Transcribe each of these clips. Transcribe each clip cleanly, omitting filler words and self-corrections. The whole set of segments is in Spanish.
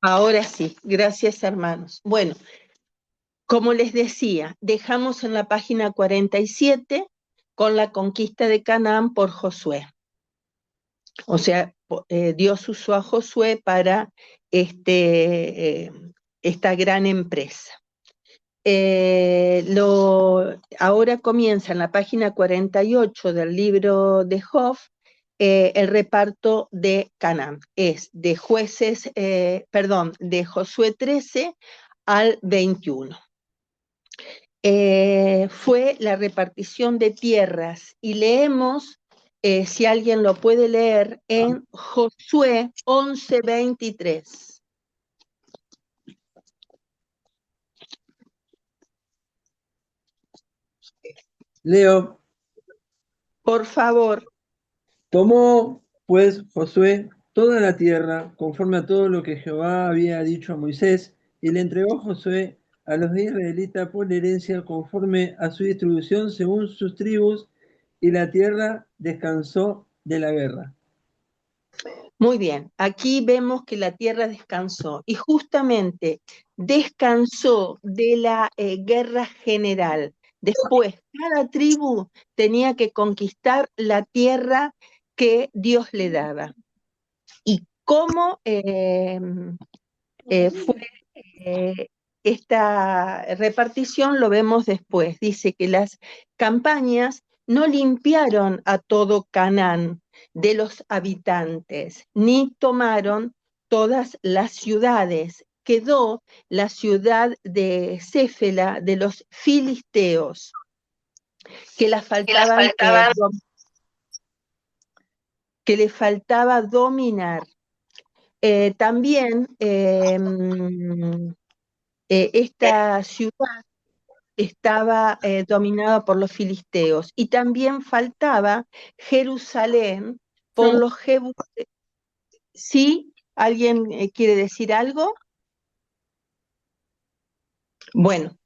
Ahora sí, gracias hermanos. Bueno, como les decía, dejamos en la página 47 con la conquista de Canaán por Josué. O sea, Dios usó a Josué para este, esta gran empresa. Ahora comienza en la página 48 del libro de Job el reparto de Canaán. Es de de Josué 13 al 21. Fue la repartición de tierras y leemos, si alguien lo puede leer, en Josué 11:23. Leo, Por favor. tomó pues Josué toda la tierra, conforme a todo lo que Jehová había dicho a Moisés, y le entregó Josué a los israelitas por herencia conforme a su distribución según sus tribus, y la tierra descansó de la guerra. Muy bien, aquí vemos que la tierra descansó y justamente descansó de la guerra general. Después, cada tribu tenía que conquistar la tierra que Dios le daba. ¿Y cómo fue esta repartición? Lo vemos después. Dice que las campañas no limpiaron a todo Canaán de los habitantes, ni tomaron todas las ciudades. Quedó la ciudad de Céfela de los filisteos, que, Que las faltaban. que le faltaba dominar. También esta ciudad estaba dominada por los filisteos y también faltaba Jerusalén por los jebuseos. ¿Sí? ¿Alguien quiere decir algo? Bueno,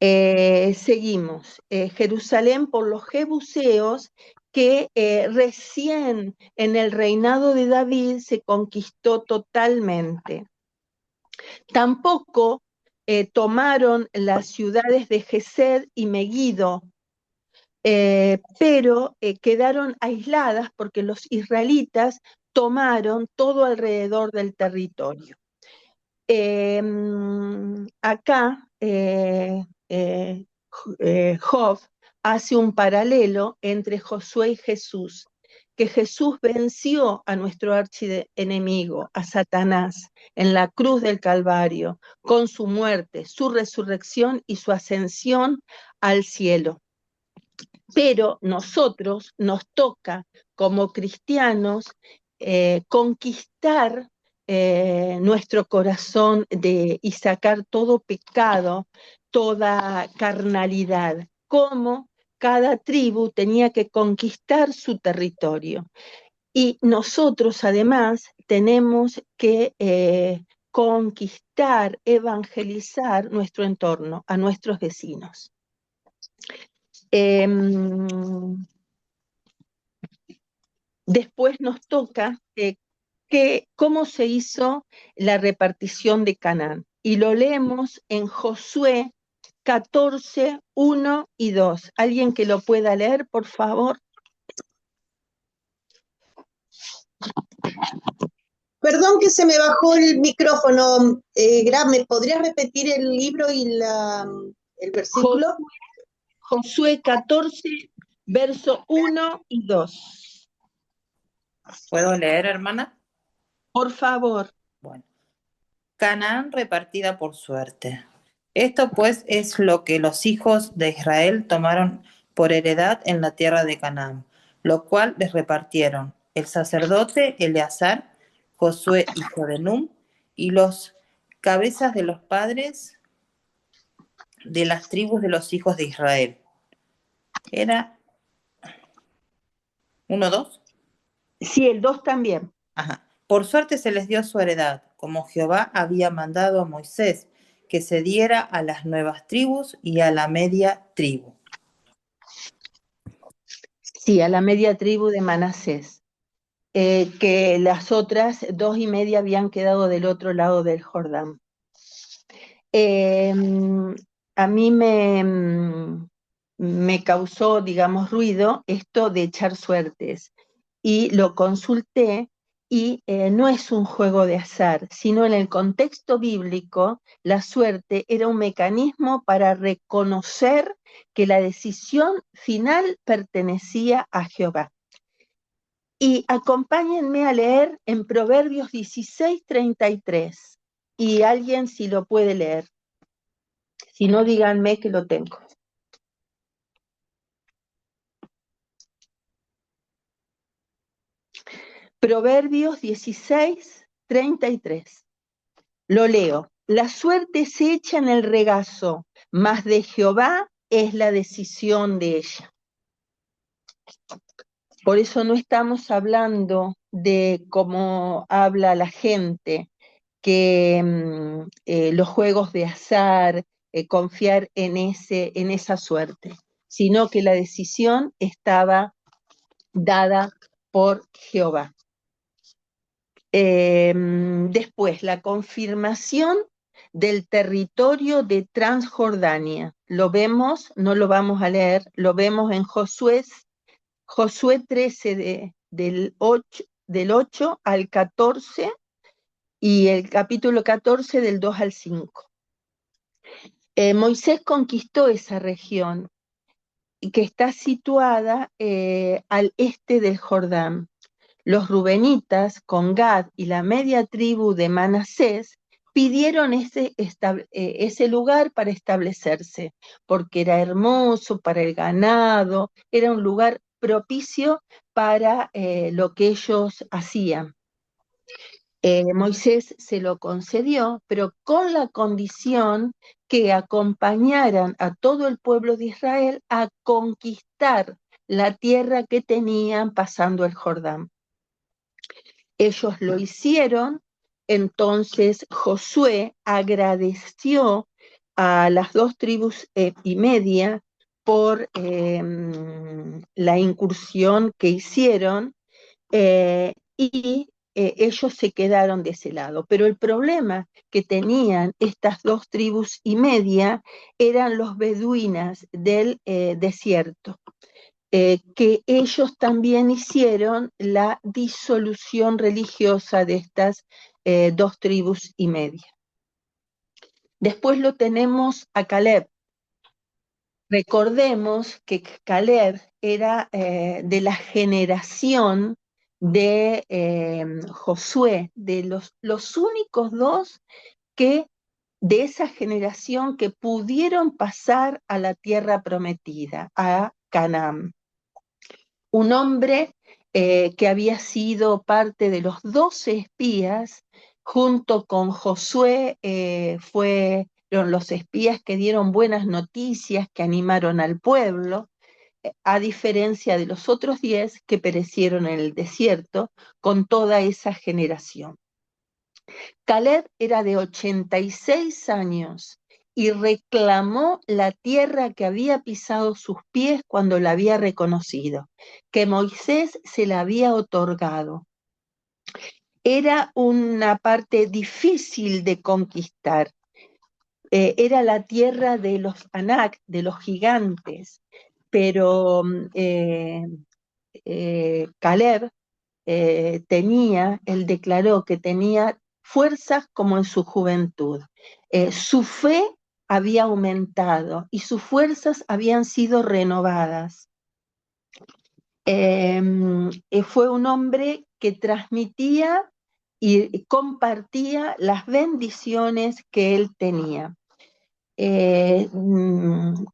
seguimos. Jerusalén por los jebuseos que recién en el reinado de David se conquistó totalmente. Tampoco tomaron las ciudades de Gesed y Megiddo, pero quedaron aisladas porque los israelitas tomaron todo alrededor del territorio. Acá Job hace un paralelo entre Josué y Jesús, que Jesús venció a nuestro archienemigo, a Satanás, en la cruz del Calvario, con su muerte, su resurrección y su ascensión al cielo. Pero nosotros nos toca, como cristianos, conquistar nuestro corazón y sacar todo pecado, toda carnalidad, como cada tribu tenía que conquistar su territorio. Y nosotros además tenemos que conquistar, evangelizar nuestro entorno, a nuestros vecinos. Después nos toca cómo se hizo la repartición de Canaán. Y lo leemos en Josué 14, 1 y 2. ¿Alguien que lo pueda leer, por favor? Perdón que se me bajó el micrófono. ¿Me podrías repetir el libro y el versículo? Josué 14, verso 1 y 2. ¿Puedo leer, hermana? Por favor. Bueno. Canaán repartida por suerte. Esto pues es lo que los hijos de Israel tomaron por heredad en la tierra de Canaán, lo cual les repartieron el sacerdote Eleazar, Josué hijo de Nun, y los cabezas de los padres de las tribus de los hijos de Israel. ¿Era 1, 2? Sí, el 2 también. Ajá. Por suerte se les dio su heredad, como Jehová había mandado a Moisés, que se diera a las nuevas tribus y a la media tribu. Sí, a la media tribu de Manasés. que las otras 2,5 habían quedado del otro lado del Jordán. A mí me causó, digamos, ruido esto de echar suertes, y lo consulté, y no es un juego de azar, sino en el contexto bíblico, la suerte era un mecanismo para reconocer que la decisión final pertenecía a Jehová. Y acompáñenme a leer en Proverbios 16:33, y alguien si lo puede leer, si no díganme que lo tengo. Proverbios 16:33. Lo leo. La suerte se echa en el regazo, mas de Jehová es la decisión de ella. Por eso no estamos hablando de cómo habla la gente, que los juegos de azar, confiar en esa suerte, sino que la decisión estaba dada por Jehová. Después, la confirmación del territorio de Transjordania. Lo vemos, no lo vamos a leer, lo vemos en Josué 13 del 8 al 14, y el capítulo 14 del 2 al 5. Moisés conquistó esa región, que está situada al este del Jordán. Los rubenitas, con Gad y la media tribu de Manasés, pidieron ese lugar para establecerse, porque era hermoso para el ganado, era un lugar propicio para lo que ellos hacían. Moisés se lo concedió, pero con la condición que acompañaran a todo el pueblo de Israel a conquistar la tierra que tenían pasando el Jordán. Ellos lo hicieron, entonces Josué agradeció a las 2,5 tribus por la incursión que hicieron, y ellos se quedaron de ese lado. Pero el problema que tenían estas 2,5 tribus eran los beduinas del desierto, que ellos también hicieron la disolución religiosa de estas 2,5 tribus. Después lo tenemos a Caleb. Recordemos que Caleb era de la generación de Josué, de los únicos dos que de esa generación que pudieron pasar a la tierra prometida, a Canaán. Un hombre que había sido parte de los 12 espías, junto con Josué, fueron los espías que dieron buenas noticias, que animaron al pueblo, a diferencia de los otros 10 que perecieron en el desierto con toda esa generación. Caleb era de 86 años y reclamó la tierra que había pisado sus pies cuando la había reconocido, que Moisés se la había otorgado. Era una parte difícil de conquistar. Era la tierra de los Anak, de los gigantes, pero Caleb él declaró que tenía fuerzas como en su juventud. Su fe había aumentado y sus fuerzas habían sido renovadas. Fue un hombre que transmitía y compartía las bendiciones que él tenía.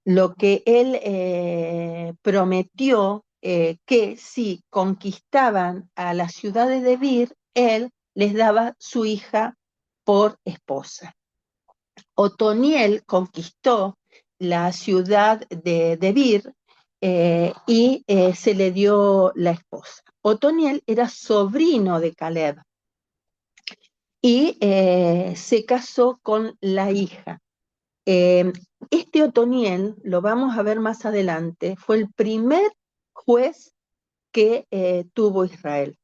Lo que él prometió, que si conquistaban a las ciudades de Debir, él les daba su hija por esposa. Otoniel conquistó la ciudad de Debir y se le dio la esposa. Otoniel era sobrino de Caleb y se casó con la hija. Este Otoniel, lo vamos a ver más adelante, fue el primer juez que tuvo Israel.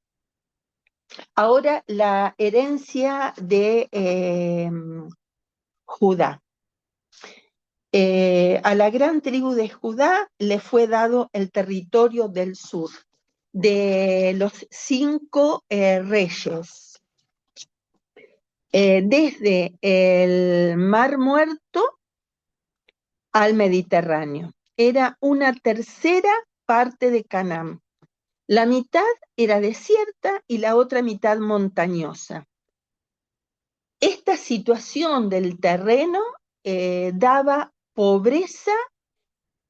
Ahora la herencia de Judá. A la gran tribu de Judá le fue dado el territorio del sur, de los 5 reyes, desde el Mar Muerto al Mediterráneo. Era una tercera parte de Canaán. La mitad era desierta y la otra mitad montañosa. Esta situación del terreno daba pobreza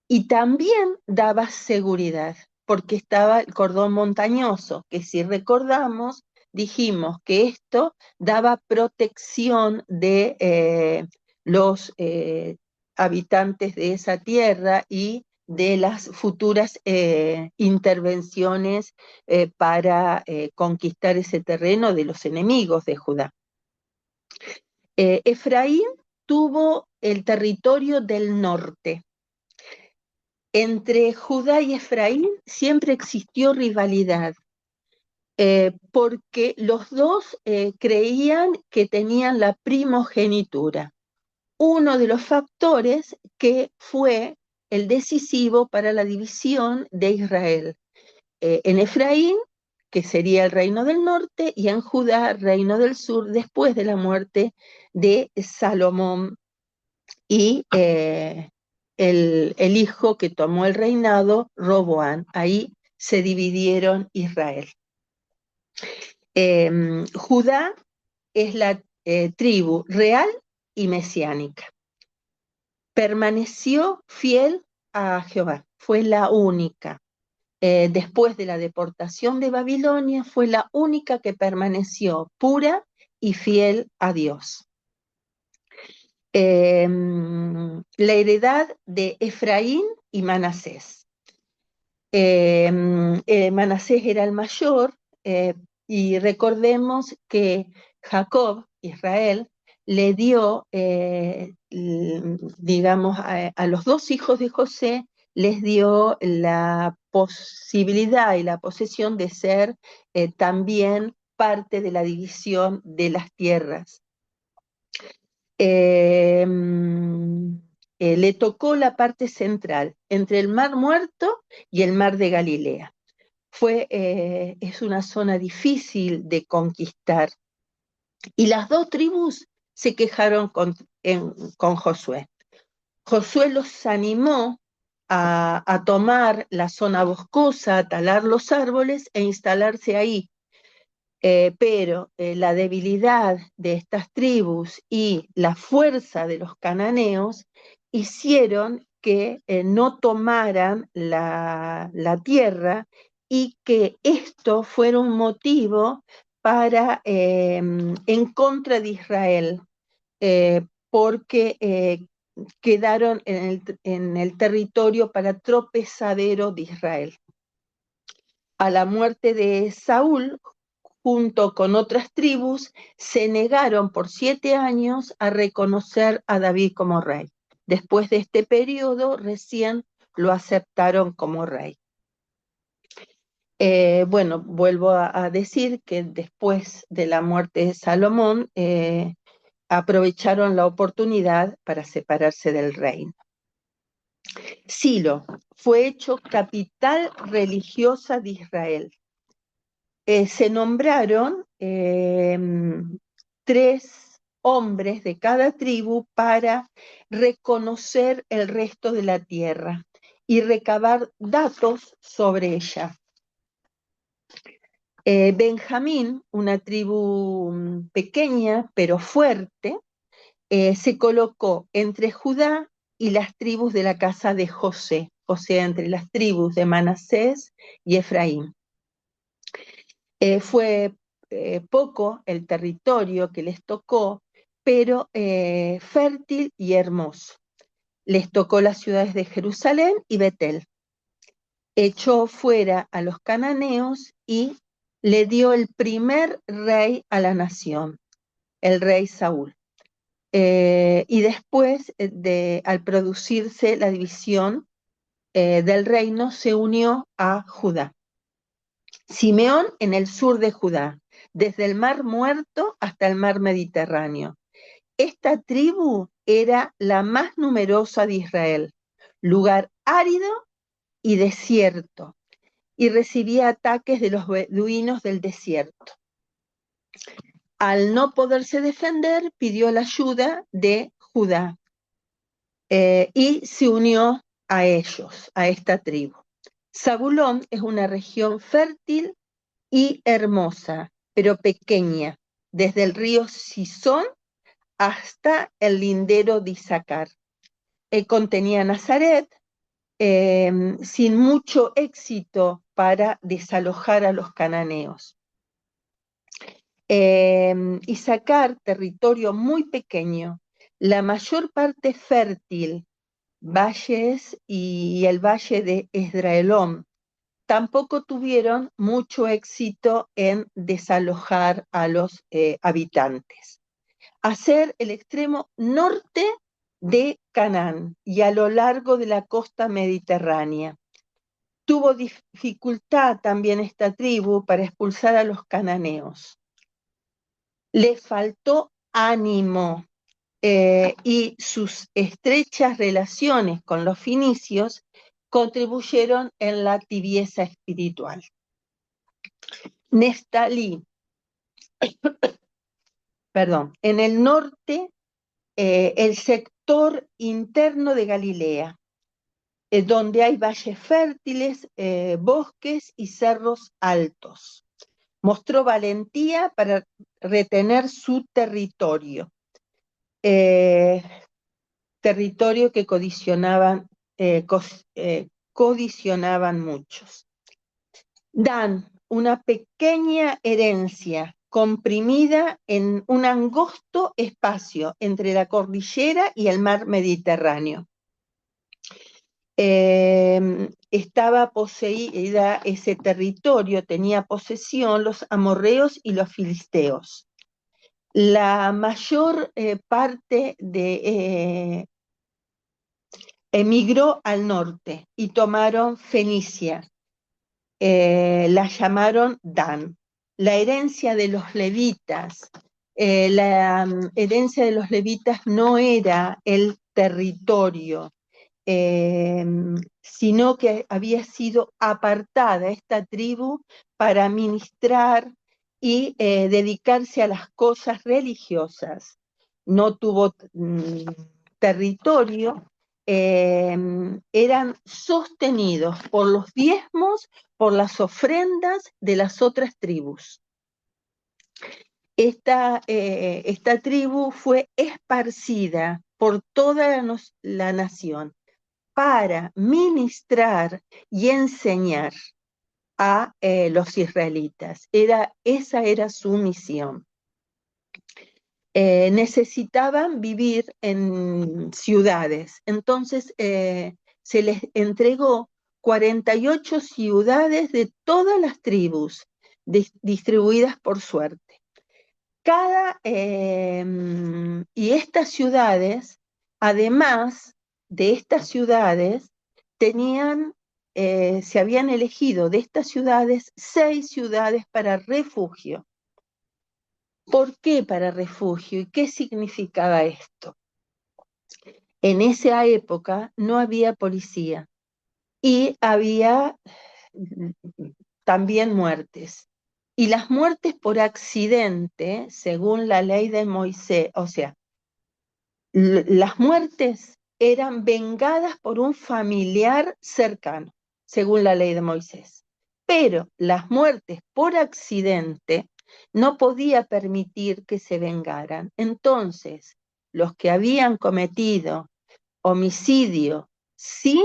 y también daba seguridad, porque estaba el cordón montañoso, que si recordamos, dijimos que esto daba protección de los habitantes de esa tierra y de las futuras intervenciones para conquistar ese terreno de los enemigos de Judá. Efraín tuvo el territorio del norte. Entre Judá y Efraín siempre existió rivalidad, porque los dos creían que tenían la primogenitura. Uno de los factores que fue el decisivo para la división de Israel. En Efraín, que sería el reino del norte, y en Judá, reino del sur, después de la muerte de Salomón y el hijo que tomó el reinado, Roboán. Ahí se dividieron Israel. Judá es la tribu real y mesiánica. Permaneció fiel a Jehová, fue la única. Después de la deportación de Babilonia, fue la única que permaneció pura y fiel a Dios. La heredad de Efraín y Manasés. Manasés era el mayor, y recordemos que Jacob, Israel, le dio, digamos, a los 2 hijos de José, les dio la posibilidad y la posesión de ser también parte de la división de las tierras. Le tocó la parte central, entre el Mar Muerto y el Mar de Galilea. Es una zona difícil de conquistar. Y las 2 tribus se quejaron con Josué. Josué los animó a tomar la zona boscosa, a talar los árboles e instalarse ahí. Pero la debilidad de estas tribus y la fuerza de los cananeos hicieron que no tomaran la tierra y que esto fuera un motivo para en contra de Israel, porque quedaron en el territorio para tropezadero de Israel. A la muerte de Saúl, junto con otras tribus, se negaron por 7 años a reconocer a David como rey. Después de este periodo, recién lo aceptaron como rey. Bueno, vuelvo a decir que después de la muerte de Salomón, aprovecharon la oportunidad para separarse del reino. Silo fue hecho capital religiosa de Israel. Se nombraron 3 hombres de cada tribu para reconocer el resto de la tierra y recabar datos sobre ella. Benjamín, una tribu pequeña pero fuerte, se colocó entre Judá y las tribus de la casa de José, o sea, entre las tribus de Manasés y Efraín. Fue poco el territorio que les tocó, pero fértil y hermoso. Les tocó las ciudades de Jerusalén y Betel. Echó fuera a los cananeos y le dio el primer rey a la nación, el rey Saúl. Y después, al producirse la división del reino, se unió a Judá. Simeón en el sur de Judá, desde el Mar Muerto hasta el Mar Mediterráneo. Esta tribu era la más numerosa de Israel, lugar árido y desierto, y recibía ataques de los beduinos del desierto. Al no poderse defender, pidió la ayuda de Judá y se unió a ellos, a esta tribu. Zabulón es una región fértil y hermosa, pero pequeña, desde el río Sison hasta el lindero de Isaacar. Contenía Nazaret, sin mucho éxito para desalojar a los cananeos. Isaacar, territorio muy pequeño, la mayor parte fértil, valles y el valle de Esdraelón, tampoco tuvieron mucho éxito en desalojar a los habitantes. Hacer el extremo norte de Canaán y a lo largo de la costa mediterránea. Tuvo dificultad también esta tribu para expulsar a los cananeos. Le faltó ánimo y sus estrechas relaciones con los fenicios contribuyeron en la tibieza espiritual. Neftalí, en el norte, el sector interno de Galilea, donde hay valles fértiles, bosques y cerros altos. Mostró valentía para retener su territorio, territorio que codicionaban muchos. Dan una pequeña herencia comprimida en un angosto espacio entre la cordillera y el mar Mediterráneo. Estaba poseída ese territorio, tenía posesión los amorreos y los filisteos. La mayor parte emigró al norte y tomaron Fenicia. La llamaron Dan. La herencia de los levitas, no era el territorio, sino que había sido apartada esta tribu para ministrar y dedicarse a las cosas religiosas. No tuvo territorio, eran sostenidos por los diezmos, por las ofrendas de las otras tribus. Esta tribu fue esparcida por toda la nación para ministrar y enseñar a los israelitas. Esa era su misión. Necesitaban vivir en ciudades, entonces se les entregó 48 ciudades de todas las tribus, distribuidas por suerte. Y estas ciudades, además de estas ciudades, se habían elegido de estas ciudades 6 ciudades para refugio. ¿Por qué para refugio? ¿Y qué significaba esto? En esa época no había policía y había también muertes. Y las muertes por accidente, según la ley de Moisés, o sea, las muertes eran vengadas por un familiar cercano, según la ley de Moisés. Pero las muertes por accidente no podía permitir que se vengaran. Entonces, los que habían cometido homicidio sin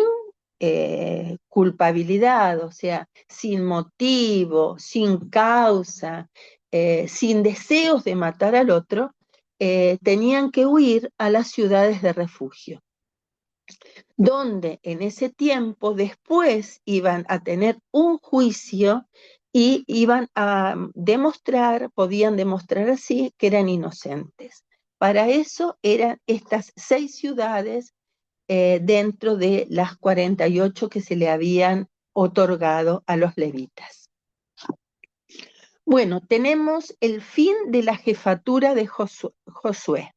culpabilidad, o sea, sin motivo, sin causa, sin deseos de matar al otro, tenían que huir a las ciudades de refugio, donde en ese tiempo después iban a tener un juicio y iban a podían demostrar así que eran inocentes. Para eso eran estas 6 ciudades dentro de las 48 que se le habían otorgado a los levitas. Bueno, tenemos el fin de la jefatura de Josué.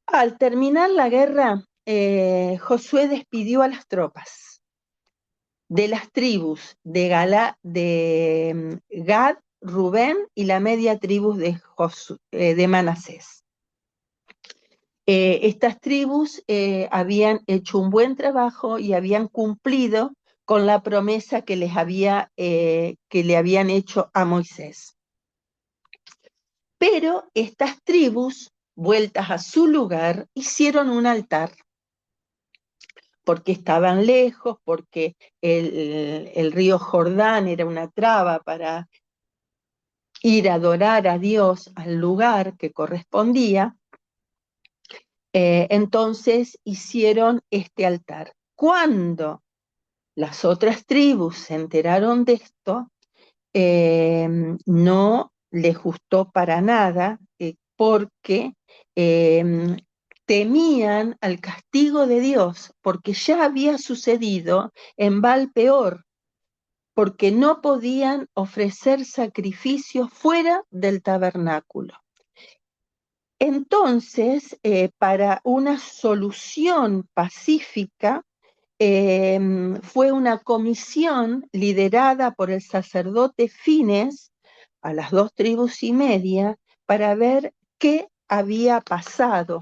Al terminar la guerra, Josué despidió a las tropas de las tribus de Gad, Rubén y la media tribu de Manasés. Estas tribus habían hecho un buen trabajo y habían cumplido con la promesa que le habían hecho a Moisés. Pero estas tribus, vueltas a su lugar, hicieron un altar, porque estaban lejos, porque el río Jordán era una traba para ir a adorar a Dios al lugar que correspondía. Entonces hicieron este altar. Cuando las otras tribus se enteraron de esto, no les gustó para nada, porque temían al castigo de Dios, porque ya había sucedido en Baal-peor, porque no podían ofrecer sacrificios fuera del tabernáculo. Entonces, para una solución pacífica, fue una comisión liderada por el sacerdote Fines a las 2,5 tribus para ver qué había pasado.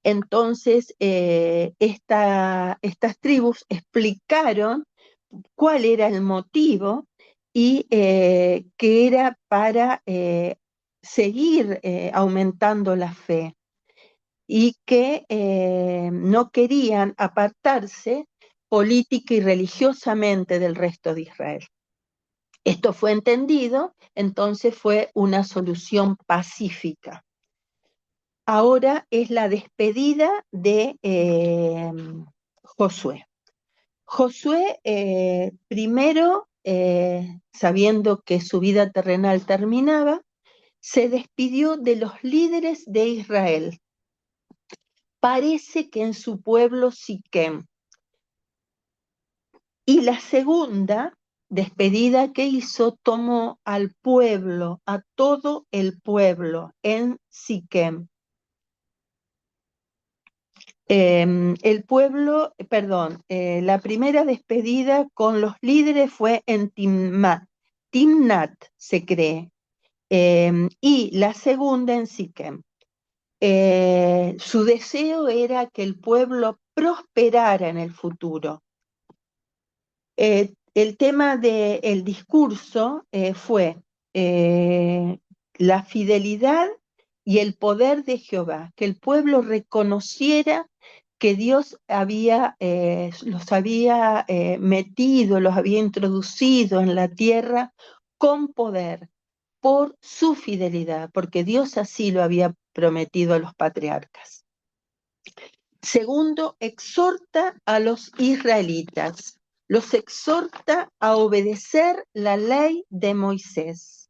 Entonces, estas tribus explicaron cuál era el motivo y que era para seguir aumentando la fe, y que no querían apartarse política y religiosamente del resto de Israel. Esto fue entendido, entonces fue una solución pacífica. Ahora es la despedida de Josué. Josué, primero, sabiendo que su vida terrenal terminaba, se despidió de los líderes de Israel. Parece que en su pueblo Siquem. Y la segunda despedida que hizo, tomó al pueblo, a todo el pueblo en Siquem. La primera despedida con los líderes fue en Timnat, se cree, y la segunda en Siquem. Su deseo era que el pueblo prosperara en el futuro. El tema del discurso fue la fidelidad y el poder de Jehová, que el pueblo reconociera que Dios los había metido, los había introducido en la tierra con poder, por su fidelidad, porque Dios así lo había prometido a los patriarcas. Segundo, exhorta a los israelitas, los exhorta a obedecer la ley de Moisés,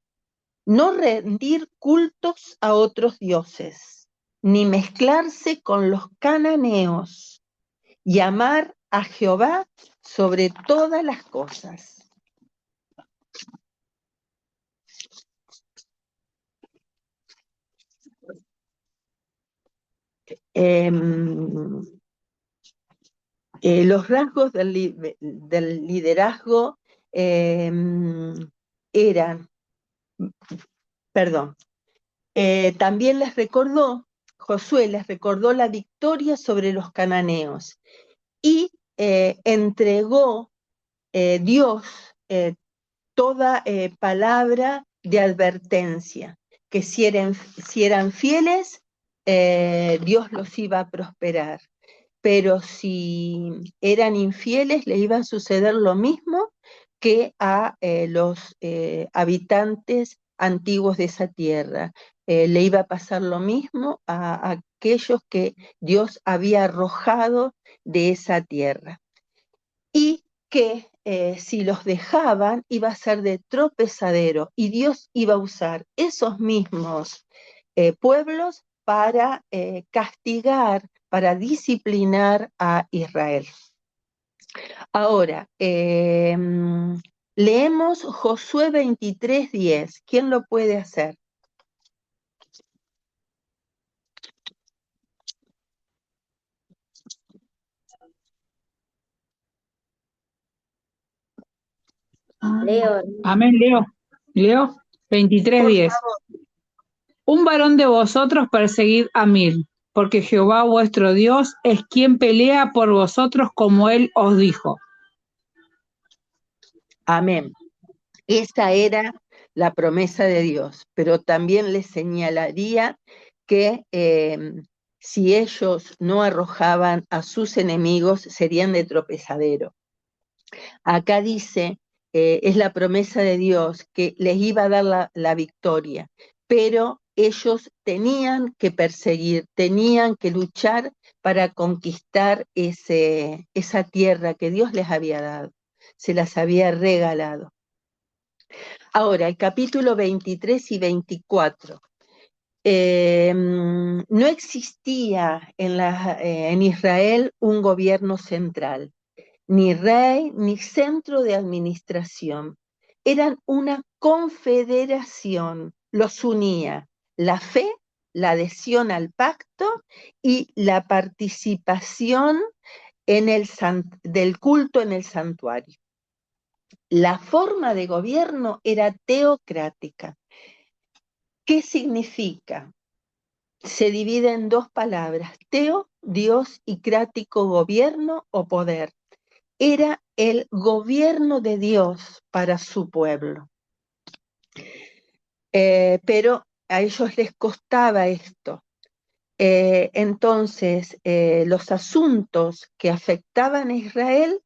no rendir cultos a otros dioses, ni mezclarse con los cananeos, y amar a Jehová sobre todas las cosas. Los rasgos del liderazgo eran, también Josué les recordó la victoria sobre los cananeos y entregó Dios toda palabra de advertencia, que si eran fieles, Dios los iba a prosperar. Pero si eran infieles, le iba a suceder lo mismo que a los habitantes antiguos de esa tierra. Le iba a pasar lo mismo a aquellos que Dios había arrojado de esa tierra. Y que si los dejaban, iba a ser de tropezadero, y Dios iba a usar esos mismos pueblos para castigar, para disciplinar a Israel. Ahora, Leemos Josué 23:10. ¿Quién lo puede hacer? Leo. Amén, Leo. Leo 23:10. Un varón de vosotros perseguid a 1000, porque Jehová vuestro Dios es quien pelea por vosotros como él os dijo. Amén. Esa era la promesa de Dios, pero también les señalaría que si ellos no arrojaban a sus enemigos, serían de tropezadero. Acá dice, es la promesa de Dios que les iba a dar la victoria, pero ellos tenían que perseguir, tenían que luchar para conquistar esa tierra que Dios les había dado, se las había regalado. Ahora, el capítulo 23 y 24. No existía en Israel un gobierno central, ni rey, ni centro de administración. Eran una confederación, los unía la fe, la adhesión al pacto y la participación del culto en el santuario. La forma de gobierno era teocrática. ¿Qué significa? Se divide en dos palabras, teo, Dios, y crático, gobierno o poder. Era el gobierno de Dios para su pueblo. Pero a ellos les costaba esto. Entonces, los asuntos que afectaban a Israel,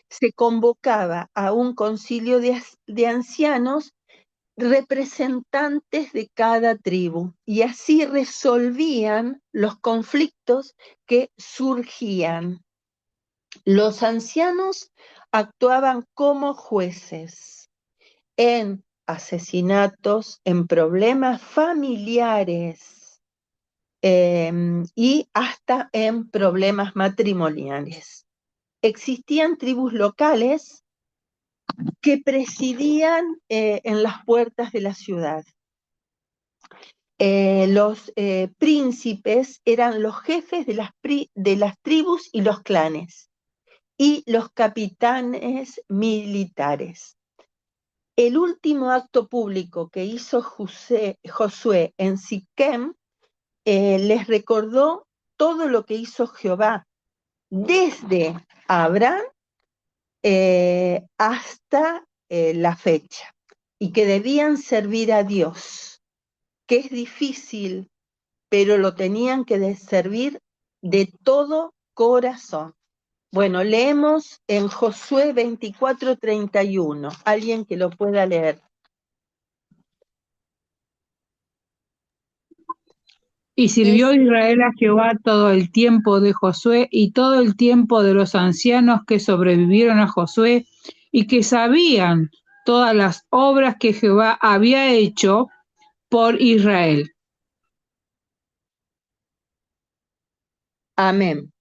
se convocaba a un concilio de ancianos representantes de cada tribu y así resolvían los conflictos que surgían. Los ancianos actuaban como jueces en asesinatos, en problemas familiares y hasta en problemas matrimoniales. Existían tribus locales que presidían en las puertas de la ciudad. Los príncipes eran los jefes de las tribus y los clanes, y los capitanes militares. El último acto público que hizo Josué en Siquem les recordó todo lo que hizo Jehová, desde Abraham hasta la fecha, y que debían servir a Dios, que es difícil, pero lo tenían que servir de todo corazón. Bueno, leemos en Josué 24:31. Alguien que lo pueda leer. Y sirvió Israel a Jehová todo el tiempo de Josué y todo el tiempo de los ancianos que sobrevivieron a Josué y que sabían todas las obras que Jehová había hecho por Israel. Amén.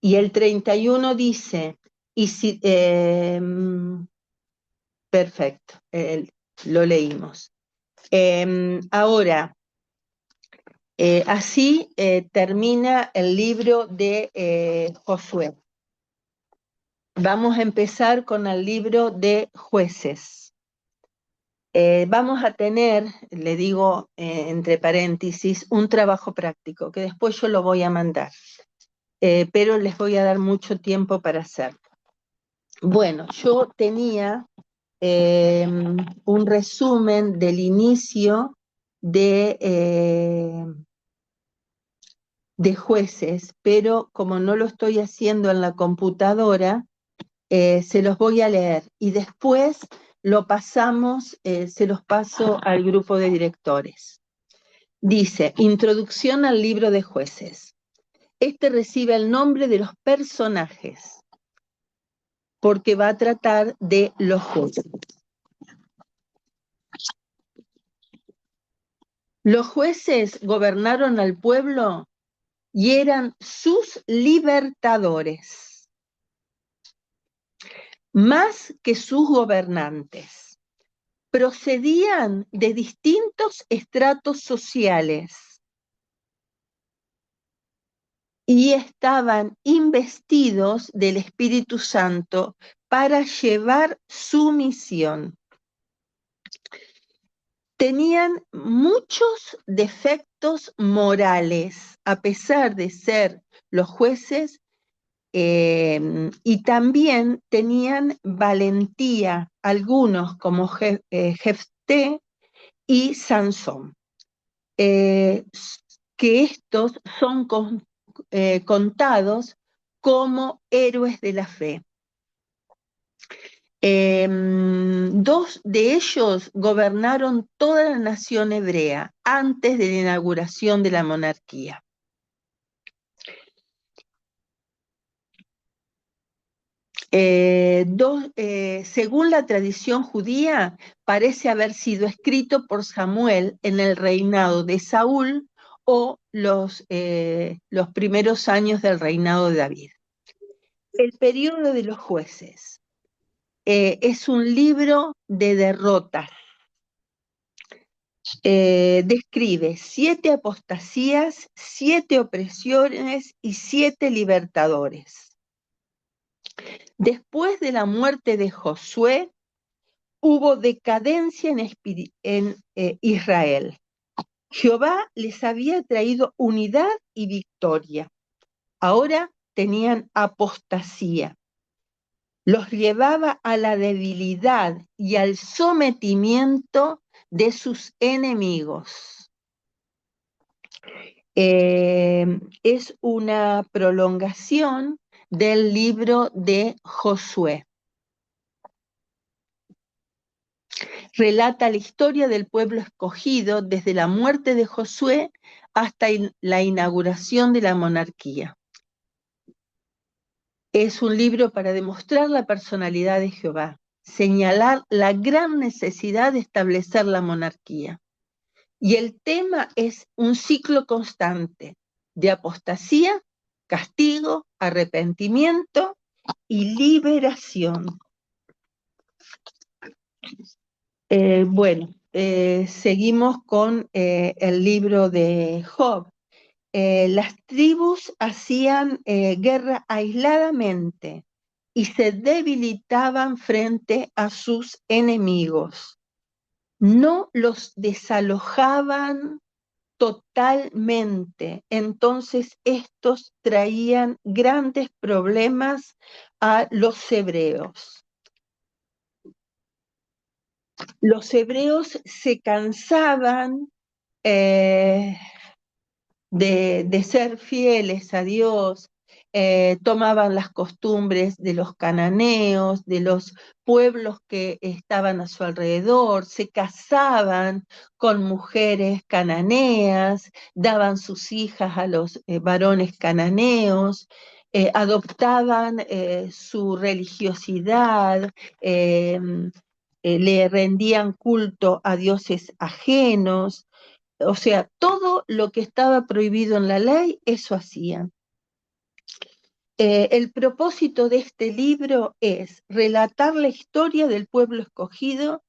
Y el 31 dice, perfecto, lo leímos. Ahora, así termina el libro de Josué. Vamos a empezar con el libro de Jueces. Vamos a tener, le digo entre paréntesis, un trabajo práctico, que después yo lo voy a mandar, pero les voy a dar mucho tiempo para hacerlo. Bueno, yo tenía un resumen del inicio de Jueces, pero como no lo estoy haciendo en la computadora, se los voy a leer y después lo pasamos, se los paso al grupo de directores. Dice, introducción al libro de Jueces. Este recibe el nombre de los personajes, porque va a tratar de los jueces. Los jueces gobernaron al pueblo y eran sus libertadores. más que sus gobernantes. Procedían de distintos estratos sociales y estaban investidos del Espíritu Santo para llevar su misión. Tenían muchos defectos morales, a pesar de ser los jueces, y también tenían valentía, algunos como Jefté y Sansón, que estos son contados como héroes de la fe. Dos de ellos gobernaron toda la nación hebrea antes de la inauguración de la monarquía. Según la tradición judía, parece haber sido escrito por Samuel en el reinado de Saúl o los primeros años del reinado de David. El periodo de los jueces es un libro de derrotas. Describe 7 apostasías, 7 opresiones y 7 libertadores. Después de la muerte de Josué, hubo decadencia en Israel. Jehová les había traído unidad y victoria. Ahora tenían apostasía. Los llevaba a la debilidad y al sometimiento de sus enemigos. Es una prolongación del libro de Josué. Relata la historia del pueblo escogido desde la muerte de Josué hasta la inauguración de la monarquía. Es un libro para demostrar la personalidad de Jehová, señalar la gran necesidad de establecer la monarquía. Y el tema es un ciclo constante de apostasía, castigo, arrepentimiento y liberación. Seguimos con el libro de Job. Las tribus hacían guerra aisladamente y se debilitaban frente a sus enemigos. No los desalojaban totalmente. Entonces estos traían grandes problemas a los hebreos. Los hebreos se cansaban de ser fieles a Dios, tomaban las costumbres de los cananeos, de los pueblos que estaban a su alrededor, se casaban con mujeres cananeas, daban sus hijas a los varones cananeos, adoptaban su religiosidad, le rendían culto a dioses ajenos. O sea, todo lo que estaba prohibido en la ley, eso hacían. El propósito de este libro es relatar la historia del pueblo escogido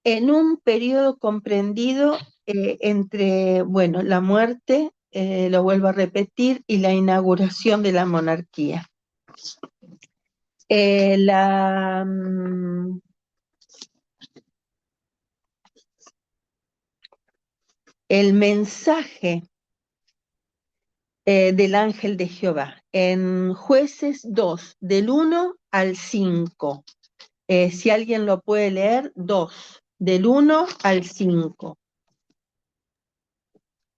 en un periodo comprendido entre, la muerte, lo vuelvo a repetir, y la inauguración de la monarquía. El mensaje del ángel de Jehová, en Jueces 2, del 1 al 5. Si alguien lo puede leer, 2, del 1 al 5.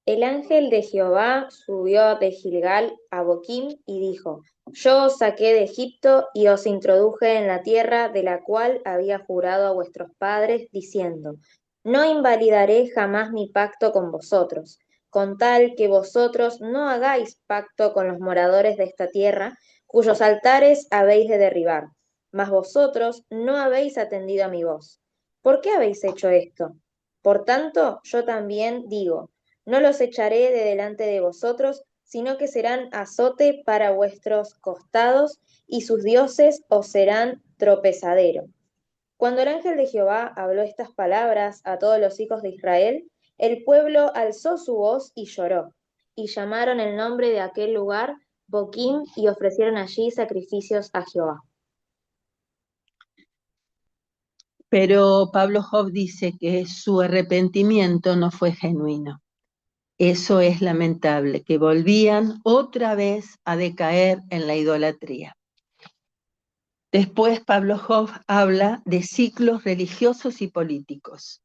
El ángel de Jehová subió de Gilgal a Boquim y dijo: Yo os saqué de Egipto y os introduje en la tierra de la cual había jurado a vuestros padres, diciendo: No invalidaré jamás mi pacto con vosotros, con tal que vosotros no hagáis pacto con los moradores de esta tierra, cuyos altares habéis de derribar. Mas vosotros no habéis atendido a mi voz. ¿Por qué habéis hecho esto? Por tanto, yo también digo: no los echaré de delante de vosotros, sino que serán azote para vuestros costados, y sus dioses os serán tropezadero. Cuando el ángel de Jehová habló estas palabras a todos los hijos de Israel, el pueblo alzó su voz y lloró, y llamaron el nombre de aquel lugar Boquim, y ofrecieron allí sacrificios a Jehová. Pero Pablo Job dice que su arrepentimiento no fue genuino. Eso es lamentable, que volvían otra vez a decaer en la idolatría. Después Pablo Job habla de ciclos religiosos y políticos.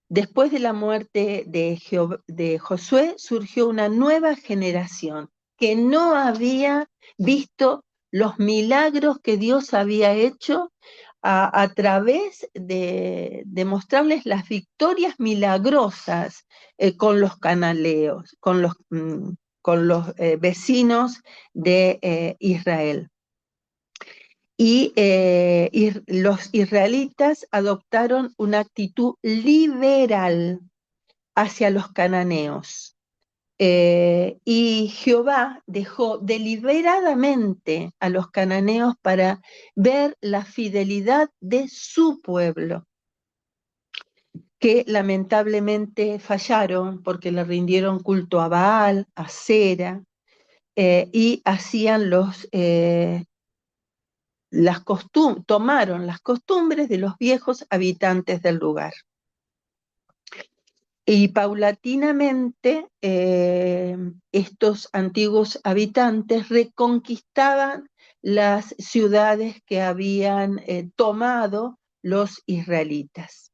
Después de la muerte de Josué surgió una nueva generación que no había visto los milagros que Dios había hecho a través de mostrarles las victorias milagrosas con los cananeos, con los vecinos de Israel. Y los israelitas adoptaron una actitud liberal hacia los cananeos. Y Jehová dejó deliberadamente a los cananeos para ver la fidelidad de su pueblo, que lamentablemente fallaron porque le rindieron culto a Baal, a Sera, y hacían tomaron las costumbres de los viejos habitantes del lugar. Y paulatinamente estos antiguos habitantes reconquistaban las ciudades que habían tomado los israelitas.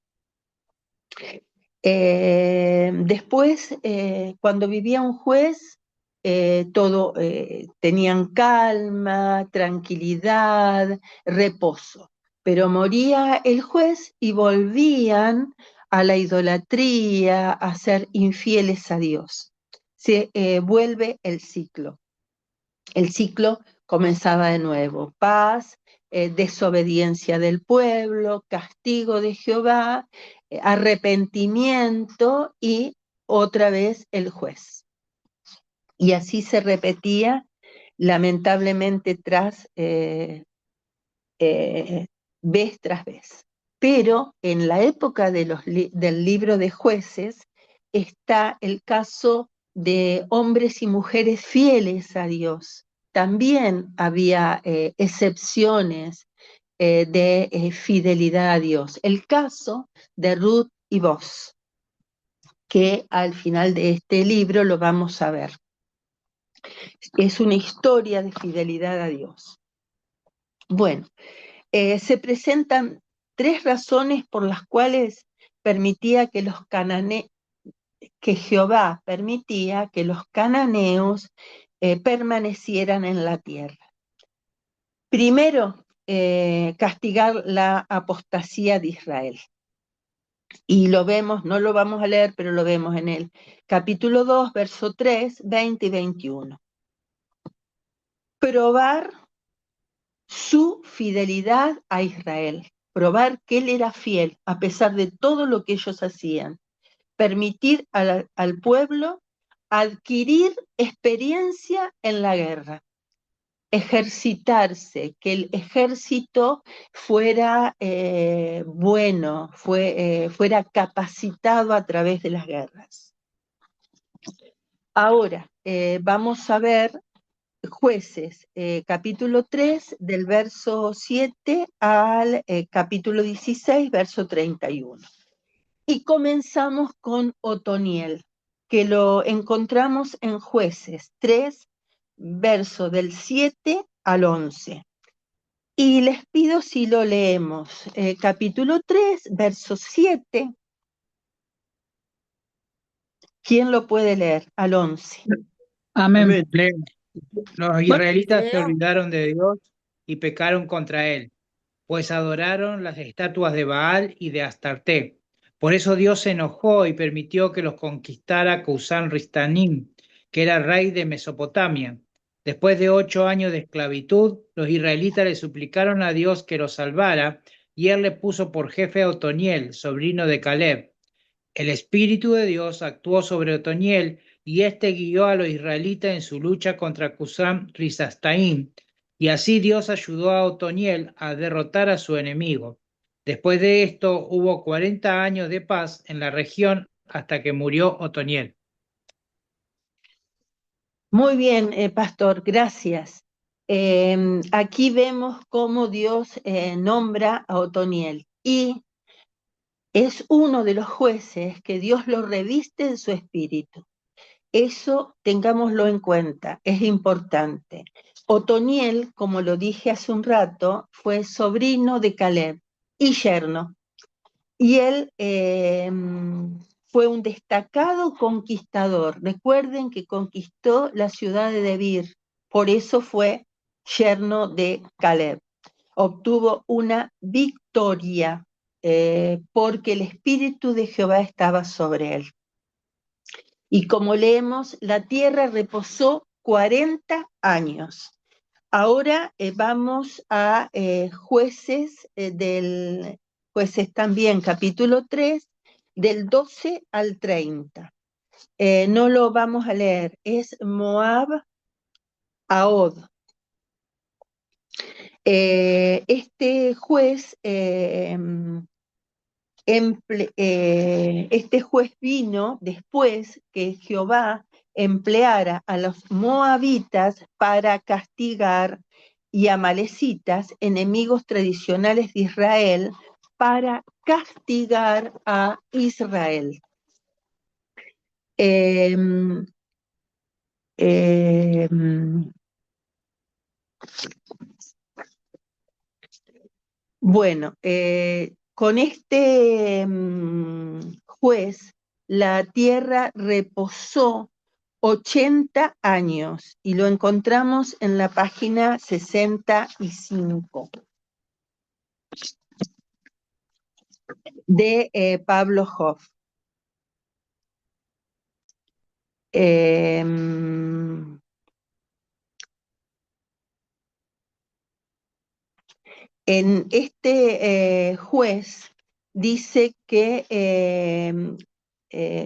Después, cuando vivía un juez, tenían calma, tranquilidad, reposo. Pero moría el juez y volvían a la idolatría, a ser infieles a Dios. Se vuelve el ciclo. El ciclo comenzaba de nuevo. Paz, desobediencia del pueblo, castigo de Jehová, arrepentimiento y otra vez el juez. Y así se repetía lamentablemente vez tras vez. Pero en la época del libro de Jueces está el caso de hombres y mujeres fieles a Dios. También había excepciones de fidelidad a Dios. El caso de Ruth y Boaz, que al final de este libro lo vamos a ver. Es una historia de fidelidad a Dios. Bueno, se presentan 3 razones por las cuales que Jehová permitía que los cananeos permanecieran en la tierra. Primero, castigar la apostasía de Israel. Y lo vemos, no lo vamos a leer, pero lo vemos en el capítulo 2, verso 3, 20 y 21. Probar su fidelidad a Israel, probar que él era fiel a pesar de todo lo que ellos hacían, permitir al pueblo adquirir experiencia en la guerra, ejercitarse, que el ejército fuera bueno, fuera capacitado a través de las guerras. Ahora, vamos a ver Jueces, capítulo 3, del verso 7 al capítulo 16, verso 31. Y comenzamos con Otoniel, que lo encontramos en Jueces 3, verso del 7 al 11. Y les pido si lo leemos, capítulo 3, verso 7. ¿Quién lo puede leer? Al 11. Amén. Amén. Leo. Los israelitas se olvidaron de Dios y pecaron contra él, pues adoraron las estatuas de Baal y de Astarté. Por eso Dios se enojó y permitió que los conquistara Cusán Ristanim, que era rey de Mesopotamia. Después de 8 años de esclavitud, los israelitas le suplicaron a Dios que los salvara, y él le puso por jefe a Otoniel, sobrino de Caleb. El Espíritu de Dios actuó sobre Otoniel, y éste guió a los israelitas en su lucha contra Cusán Rizastaim, y así Dios ayudó a Otoniel a derrotar a su enemigo. Después de esto hubo 40 años de paz en la región hasta que murió Otoniel. Muy bien, pastor, gracias. Aquí vemos cómo Dios nombra a Otoniel y es uno de los jueces que Dios lo reviste en su espíritu. Eso tengámoslo en cuenta, es importante. Otoniel, como lo dije hace un rato, fue sobrino de Caleb y yerno. Y él fue un destacado conquistador. Recuerden que conquistó la ciudad de Debir, por eso fue yerno de Caleb. Obtuvo una victoria porque el Espíritu de Jehová estaba sobre él. Y como leemos, la tierra reposó 40 años. Ahora vamos a Jueces también, capítulo 3, del 12 al 30. No lo vamos a leer, es Moab Ahod. Este juez vino después que Jehová empleara a los moabitas para castigar y amalecitas, enemigos tradicionales de Israel, para castigar a Israel. Bueno, con este juez, la tierra reposó 80 años y lo encontramos en la página 65 de Pablo Hoff. En este juez dice que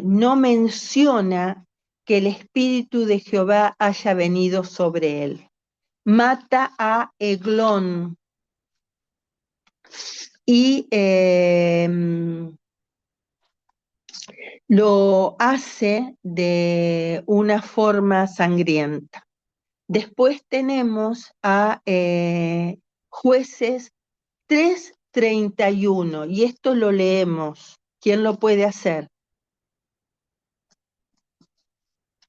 no menciona que el Espíritu de Jehová haya venido sobre él. Mata a Eglón y lo hace de una forma sangrienta. Después tenemos a Jueces 3:31, y esto lo leemos. ¿Quién lo puede hacer?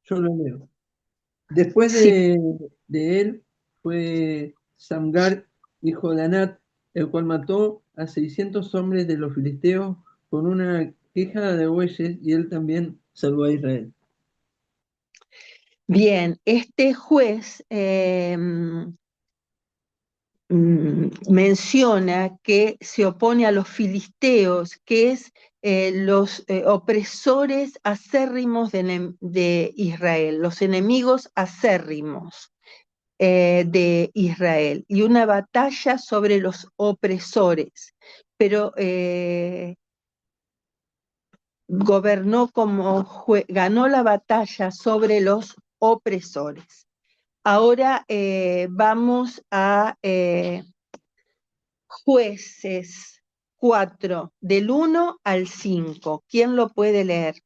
Yo lo leo. Después Sí. de él fue Samgar, hijo de Anat, el cual mató a 600 hombres de los filisteos con una quijada de bueyes, y él también salvó a Israel. Bien, este juez menciona que se opone a los filisteos, que es los opresores acérrimos de Israel, los enemigos acérrimos de Israel, y una batalla sobre los opresores, pero ganó la batalla sobre los opresores. Ahora vamos a Jueces 4, del 1 al 5. ¿Quién lo puede leer?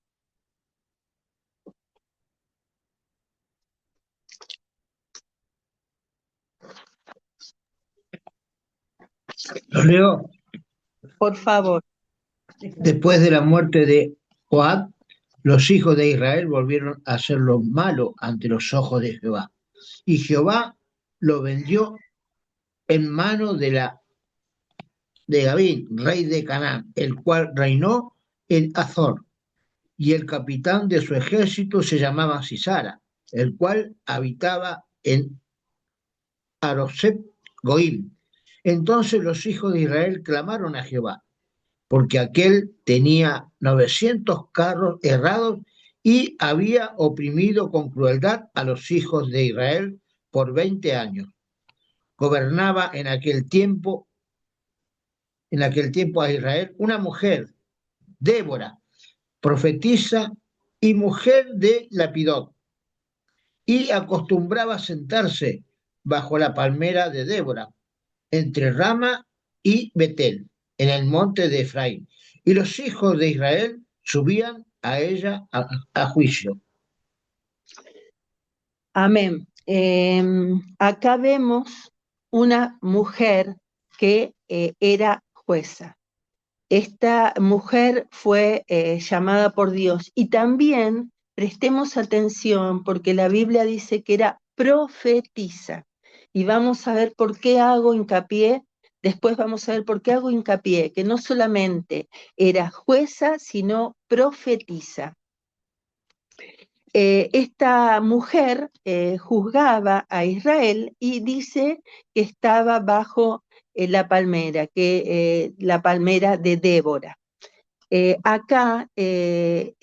¿Lo leo? Por favor. Después de la muerte de Joab, los hijos de Israel volvieron a hacer lo malo ante los ojos de Jehová. Y Jehová lo vendió en mano de Gabín, rey de Canaán, el cual reinó en Azor. Y el capitán de su ejército se llamaba Sisara, el cual habitaba en Arosep Goim. Entonces los hijos de Israel clamaron a Jehová, porque aquel tenía 900 carros errados y había oprimido con crueldad a los hijos de Israel por 20 años. Gobernaba en aquel tiempo a Israel una mujer, Débora, profetisa y mujer de Lapidot, y acostumbraba sentarse bajo la palmera de Débora, entre Rama y Betel, en el monte de Efraín. Y los hijos de Israel subían a ella a juicio. Amén. Acá vemos una mujer que era jueza. Esta mujer fue llamada por Dios y también prestemos atención porque la Biblia dice que era profetisa y vamos a ver por qué hago hincapié, después vamos a ver por qué hago hincapié, que no solamente era jueza, sino profetisa. Esta mujer juzgaba a Israel y dice que estaba bajo la palmera de Débora. Acá se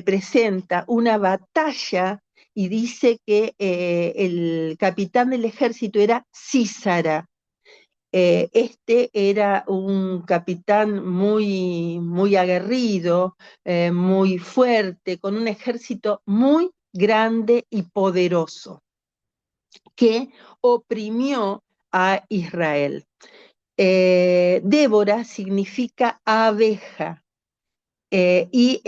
presenta una batalla y dice que el capitán del ejército era Císara. Este era un capitán muy, muy aguerrido, muy fuerte, con un ejército muy grande y poderoso, que oprimió a Israel. Débora significa abeja y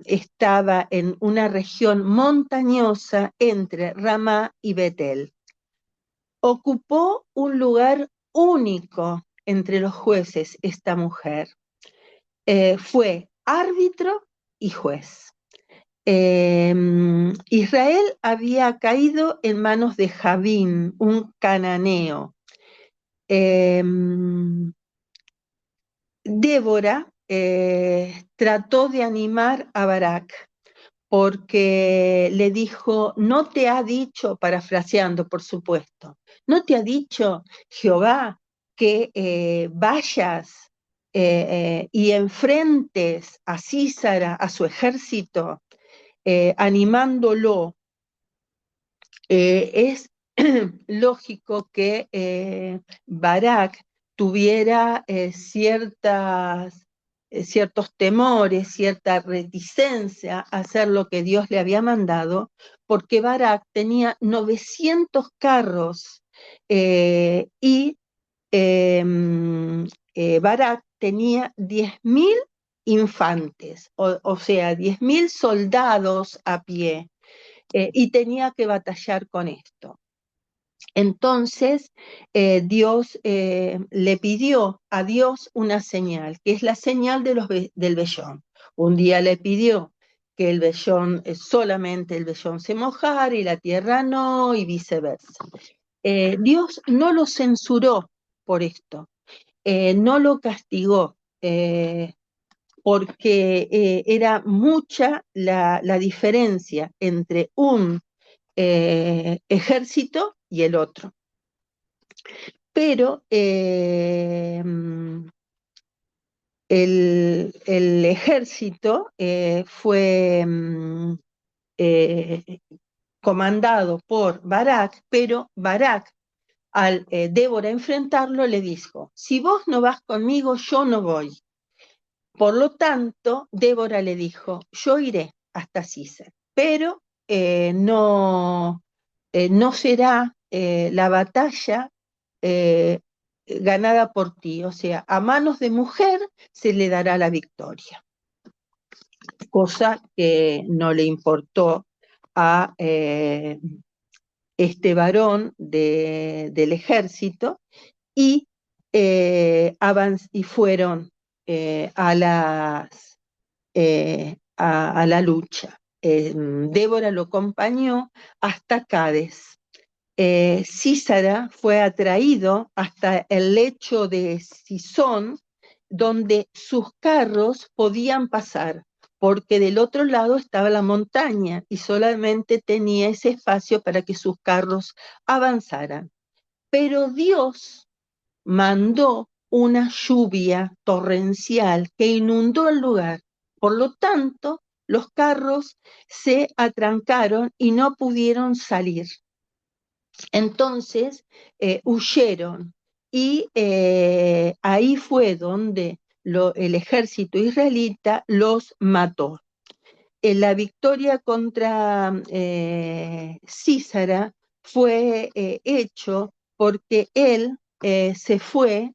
estaba en una región montañosa entre Ramá y Betel. Ocupó un lugar único entre los jueces esta mujer. Fue árbitro y juez. Israel había caído en manos de Javín, un cananeo. Débora trató de animar a Barak porque le dijo, no te ha dicho, parafraseando por supuesto, no te ha dicho Jehová que vayas y enfrentes a Císara, a su ejército, animándolo. Es lógico que Barak tuviera ciertos temores, cierta reticencia a hacer lo que Dios le había mandado, porque Barak tenía 900 carros y Barak tenía 10.000 infantes, o sea, 10.000 soldados a pie, y tenía que batallar con esto. Entonces Dios le pidió a Dios una señal, que es la señal del vellón. Un día le pidió que el vellón, solamente el vellón se mojara y la tierra no, y viceversa. Dios no lo censuró por esto, no lo castigó, porque era mucha la diferencia entre un ejército y el otro. Pero el ejército fue comandado por Barak, pero Barak, al Débora enfrentarlo, le dijo, si vos no vas conmigo, yo no voy. Por lo tanto, Débora le dijo, yo iré hasta Císar, pero no será la batalla ganada por ti, o sea, a manos de mujer se le dará la victoria, cosa que no le importó a este varón del ejército y fueron a la lucha. Débora lo acompañó hasta Cades. Císara fue atraído hasta el lecho de Cisón, donde sus carros podían pasar, porque del otro lado estaba la montaña y solamente tenía ese espacio para que sus carros avanzaran. Pero Dios mandó una lluvia torrencial que inundó el lugar. Por lo tanto, los carros se atrancaron y no pudieron salir. Entonces huyeron y ahí fue donde el ejército israelita los mató. La victoria contra Císara fue hecho porque él se fue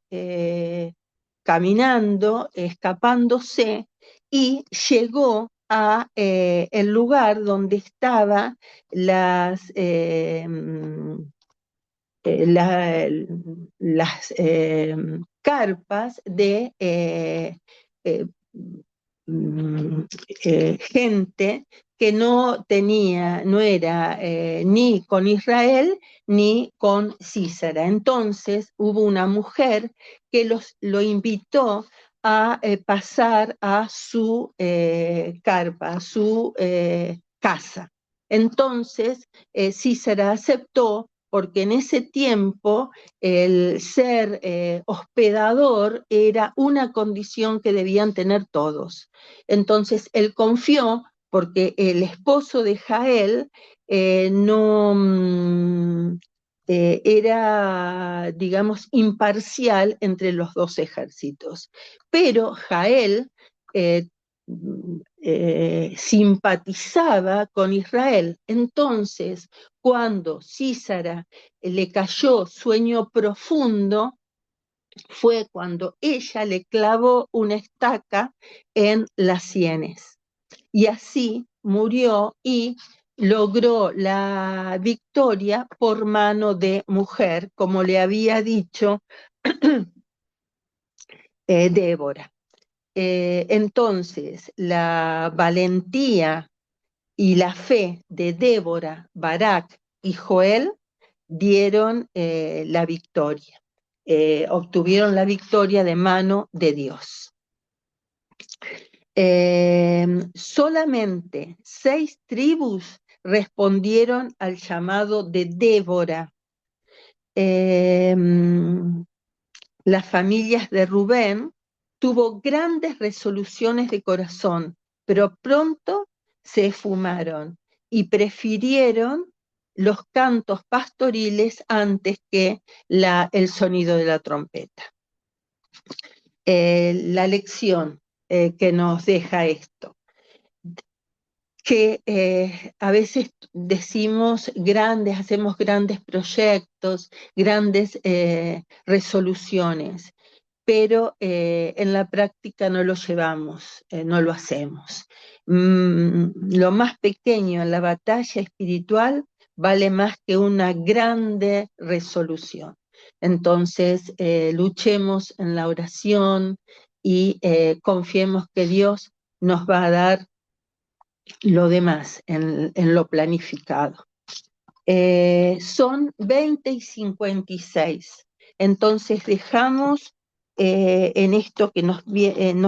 caminando, escapándose, y llegó a el lugar donde estaban la- las carpas de eh, mm, gente que no era ni con Israel ni con Císara. Entonces hubo una mujer que lo invitó a pasar a su carpa, a su casa. Entonces Císara aceptó porque en ese tiempo el ser hospedador era una condición que debían tener todos. Entonces él confió porque el esposo de Jael no era, digamos, imparcial entre los dos ejércitos. Pero Jael eh, simpatizaba con Israel. Entonces, cuando Císara le cayó sueño profundo, fue cuando ella le clavó una estaca en las sienes. Y así murió y logró la victoria por mano de mujer, como le había dicho Débora. Entonces, la valentía y la fe de Débora, Barak y Joel dieron la victoria, obtuvieron la victoria de mano de Dios. Solamente 6 tribus respondieron al llamado de Débora. Las familias de Rubén tuvo grandes resoluciones de corazón, pero pronto se esfumaron y prefirieron los cantos pastoriles antes que el sonido de la trompeta. La lección que nos deja esto, que a veces hacemos grandes proyectos, grandes resoluciones, pero en la práctica no lo llevamos, no lo hacemos. Lo más pequeño en la batalla espiritual vale más que una grande resolución. Entonces, luchemos en la oración y confiemos que Dios nos va a dar lo demás en lo planificado. Son 20:56. Entonces dejamos en esto que nos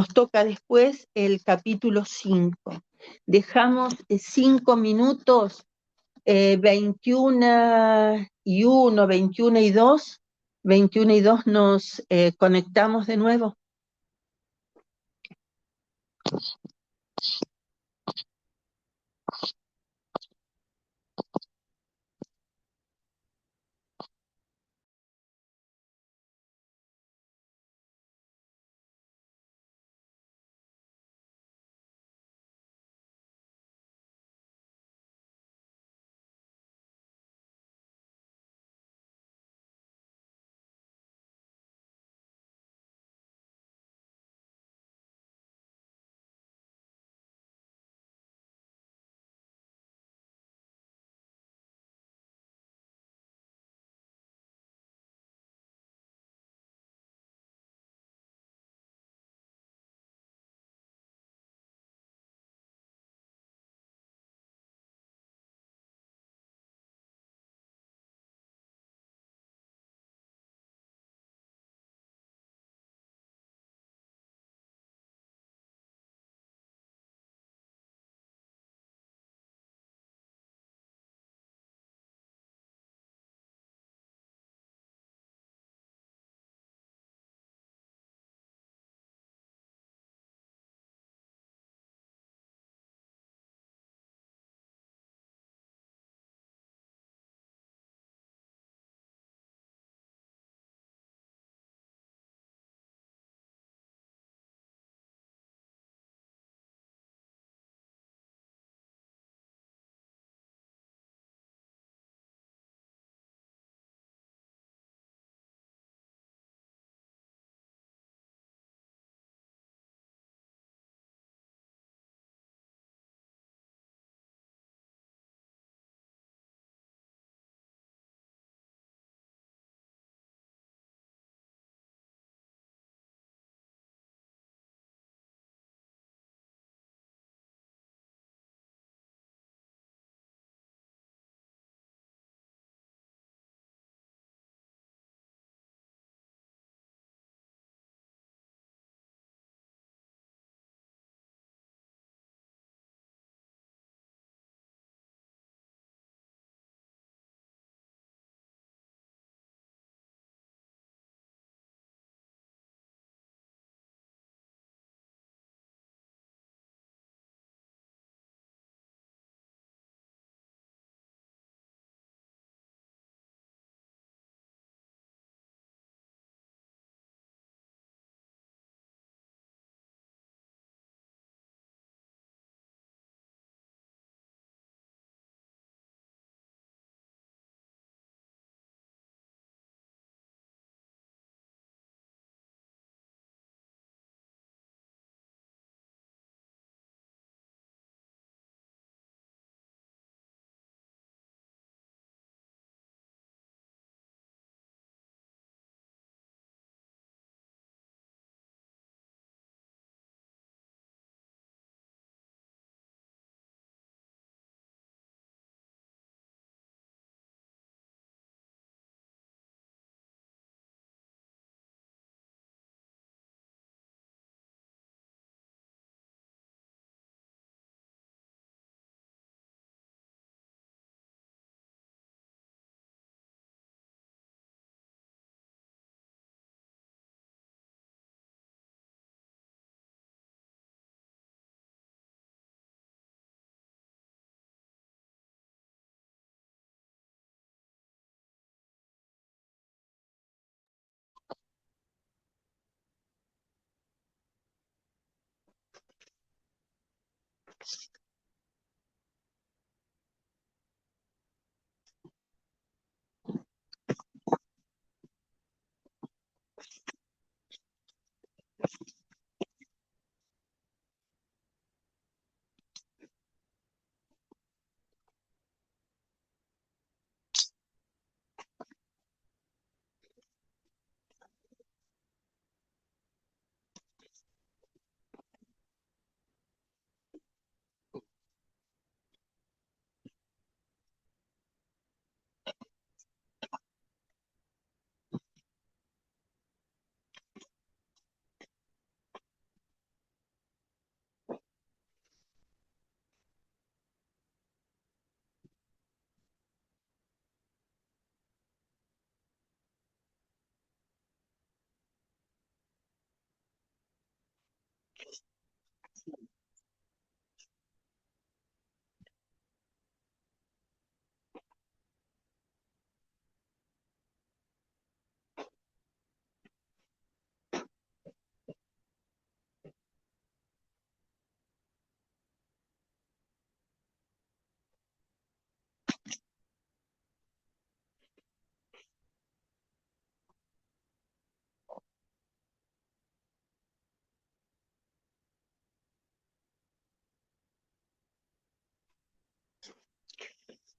toca después el capítulo 5. Dejamos 5 minutos, 21:01, 21:02. 21:02 nos conectamos de nuevo.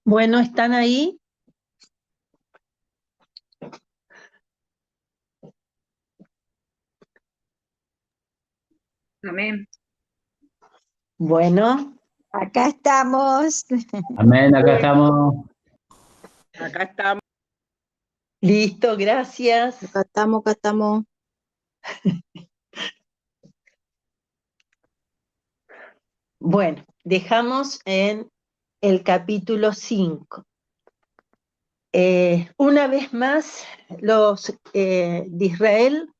Bueno, ¿están ahí? Amén. Bueno, Acá estamos. Amén, acá estamos. Acá estamos. listo, gracias. Acá estamos, acá estamos. Bueno, dejamos en el capítulo 5. Una vez más, los de Israel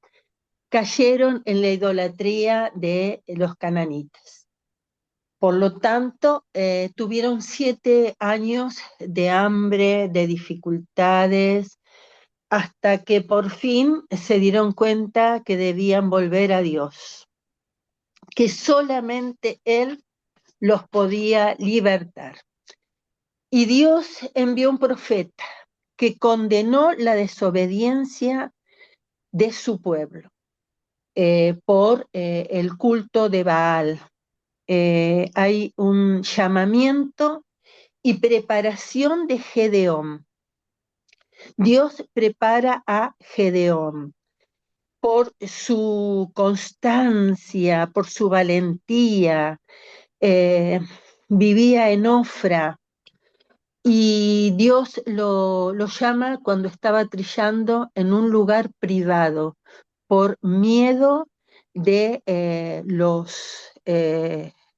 cayeron en la idolatría de los cananitas. Por lo tanto, tuvieron 7 años de hambre, de dificultades, hasta que por fin se dieron cuenta que debían volver a Dios, que solamente Él los podía libertar. Y Dios envió un profeta que condenó la desobediencia de su pueblo por el culto de Baal. Hay un llamamiento y preparación de Gedeón. Dios prepara a Gedeón por su constancia, por su valentía. Vivía en Ofra y Dios lo llama cuando estaba trillando en un lugar privado por miedo de los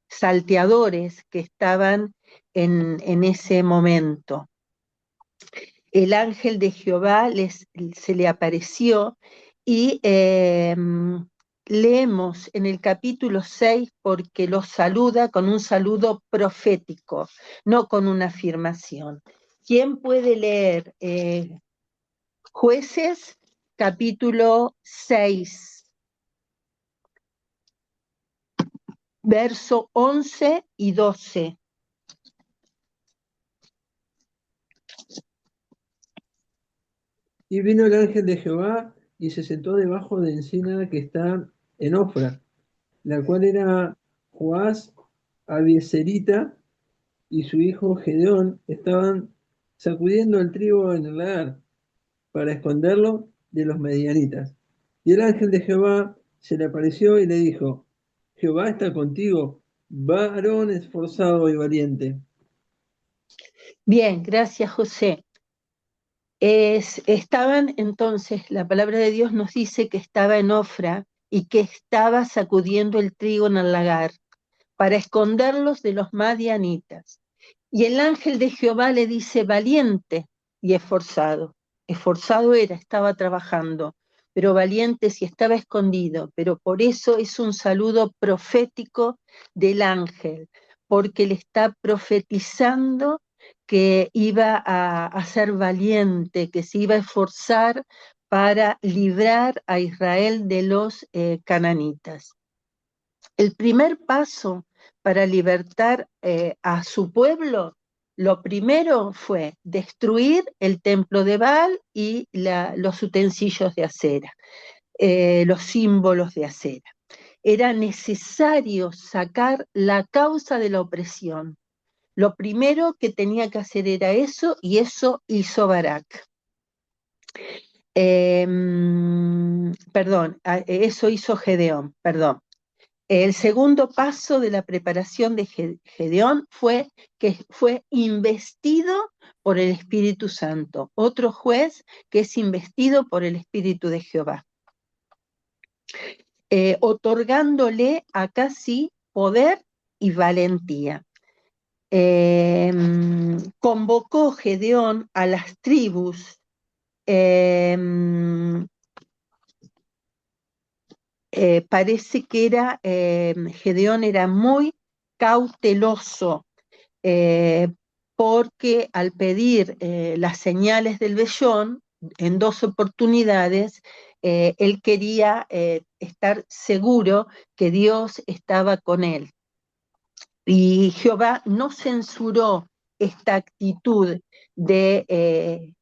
salteadores que estaban en ese momento. El ángel de Jehová se le apareció y leemos en el capítulo 6 porque los saluda con un saludo profético, no con una afirmación. ¿Quién puede leer Jueces, capítulo 6, verso 11 y 12? Y vino el ángel de Jehová y se sentó debajo de encina que está en Ofra, la cual era Joás Abieserita y su hijo Gedeón estaban sacudiendo el trigo en el lagar para esconderlo de los medianitas. Y el ángel de Jehová se le apareció y le dijo: Jehová está contigo, varón esforzado y valiente. Bien, gracias José. Estaban entonces, la palabra de Dios nos dice que estaba en Ofra y que estaba sacudiendo el trigo en el lagar para esconderlos de los madianitas. Y el ángel de Jehová le dice: valiente y esforzado. Esforzado era, estaba trabajando, pero valiente si estaba escondido. Pero por eso es un saludo profético del ángel, porque le está profetizando que iba a ser valiente, que se iba a esforzar para librar a Israel de los cananitas. El primer paso para libertar a su pueblo, lo primero fue destruir el templo de Baal y los utensilios de acera, los símbolos de acera. Era necesario sacar la causa de la opresión. Lo primero que tenía que hacer era eso, y eso hizo Barak. Eso hizo Gedeón, perdón. El segundo paso de la preparación de Gedeón fue que fue investido por el Espíritu Santo, otro juez que es investido por el Espíritu de Jehová, otorgándole acá sí poder y valentía. Convocó Gedeón a las tribus, parece que Gedeón era muy cauteloso, porque al pedir las señales del vellón en 2 oportunidades, él quería estar seguro que Dios estaba con él. Y Jehová no censuró esta actitud de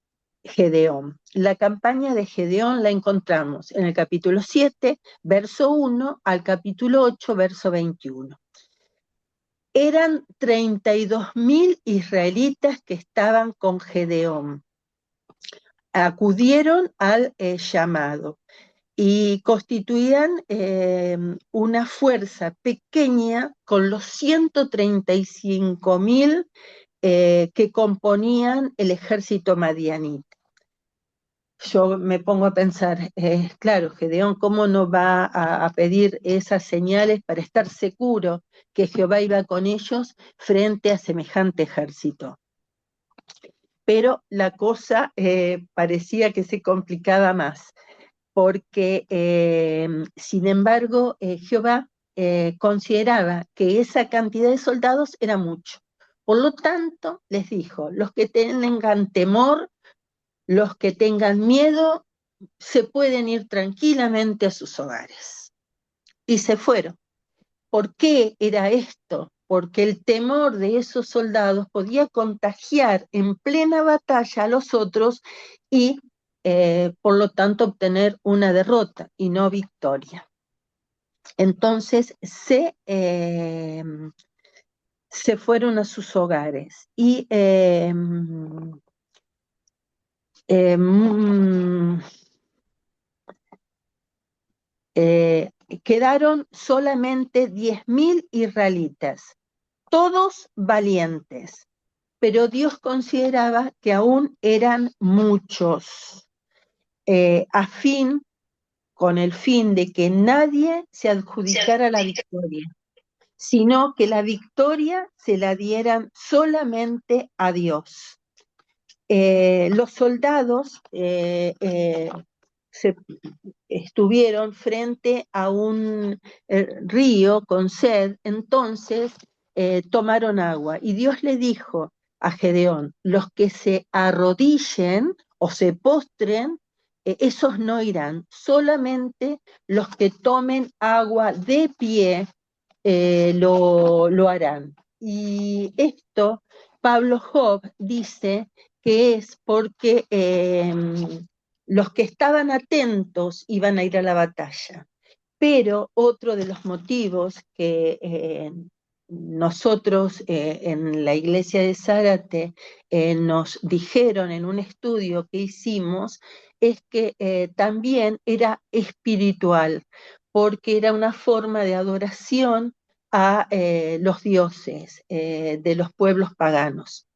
Gedeón. La campaña de Gedeón la encontramos en el capítulo 7, verso 1, al capítulo 8, verso 21. Eran 32.000 israelitas que estaban con Gedeón. Acudieron al llamado y constituían una fuerza pequeña con los 135.000 que componían el ejército madianita. Yo me pongo a pensar, claro, Gedeón, ¿cómo no va a pedir esas señales para estar seguro que Jehová iba con ellos frente a semejante ejército? Pero la cosa parecía que se complicaba más, porque sin embargo Jehová consideraba que esa cantidad de soldados era mucho. Por lo tanto, les dijo, los que tengan temor, los que tengan miedo, se pueden ir tranquilamente a sus hogares. Y se fueron. ¿Por qué era esto? Porque el temor de esos soldados podía contagiar en plena batalla a los otros y por lo tanto obtener una derrota y no victoria. Entonces se fueron a sus hogares y quedaron solamente 10.000 israelitas, todos valientes, pero Dios consideraba que aún eran muchos, con el fin de que nadie se adjudicara la victoria, sino que la victoria se la dieran solamente a Dios. Los soldados estuvieron frente a un río con sed, entonces tomaron agua, y Dios le dijo a Gedeón, los que se arrodillen o se postren, esos no irán, solamente los que tomen agua de pie lo harán. Y esto, Pablo Job dice que es porque los que estaban atentos iban a ir a la batalla. Pero otro de los motivos que nosotros en la iglesia de Zárate nos dijeron en un estudio que hicimos es que también era espiritual, porque era una forma de adoración a los dioses de los pueblos paganos.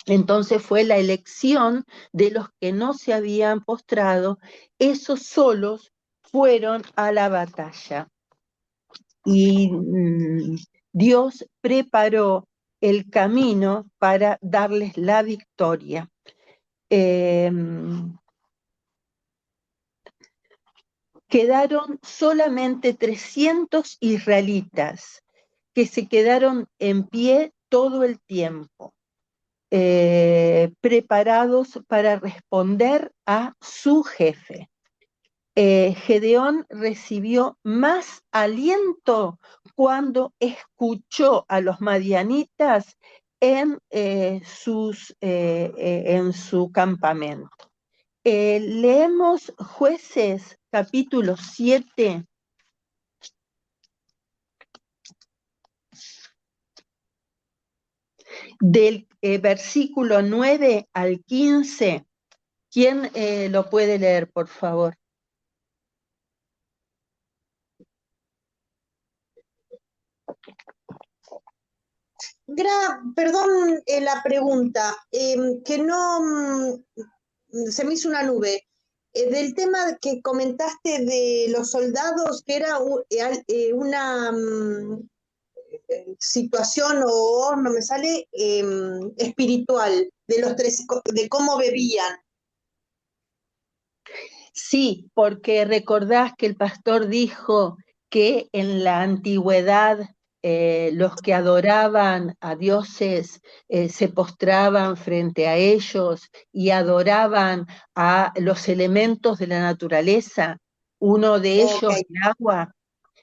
Entonces fue la elección de los que no se habían postrado, esos solos fueron a la batalla. Y Dios preparó el camino para darles la victoria. Quedaron solamente 300 israelitas que se quedaron en pie todo el tiempo. Preparados para responder a su jefe. Gedeón recibió más aliento cuando escuchó a los madianitas en su campamento. Leemos Jueces capítulo 7. Del versículo 9 al 15. ¿Quién lo puede leer, por favor? Perdón la pregunta, que no se me hizo una nube. Del tema que comentaste de los soldados, que era una situación o no me sale espiritual, de cómo bebían. Sí, porque recordás que el pastor dijo que en la antigüedad los que adoraban a dioses se postraban frente a ellos y adoraban a los elementos de la naturaleza, uno de ellos el agua.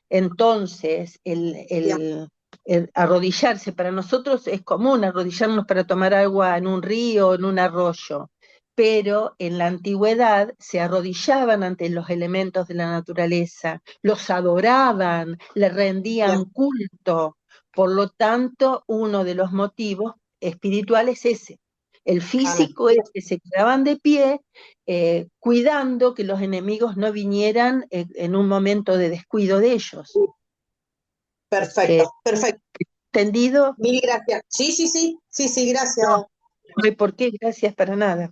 Entonces, el arrodillarse, para nosotros es común arrodillarnos para tomar agua en un río, en un arroyo, pero en la antigüedad se arrodillaban ante los elementos de la naturaleza, los adoraban, le rendían culto. Por lo tanto, uno de los motivos espirituales es ese. El físico es que se quedaban de pie, cuidando que los enemigos no vinieran en un momento de descuido de ellos. Perfecto, perfecto. ¿Entendido? Mil gracias. Sí, gracias. No hay por qué, gracias para nada.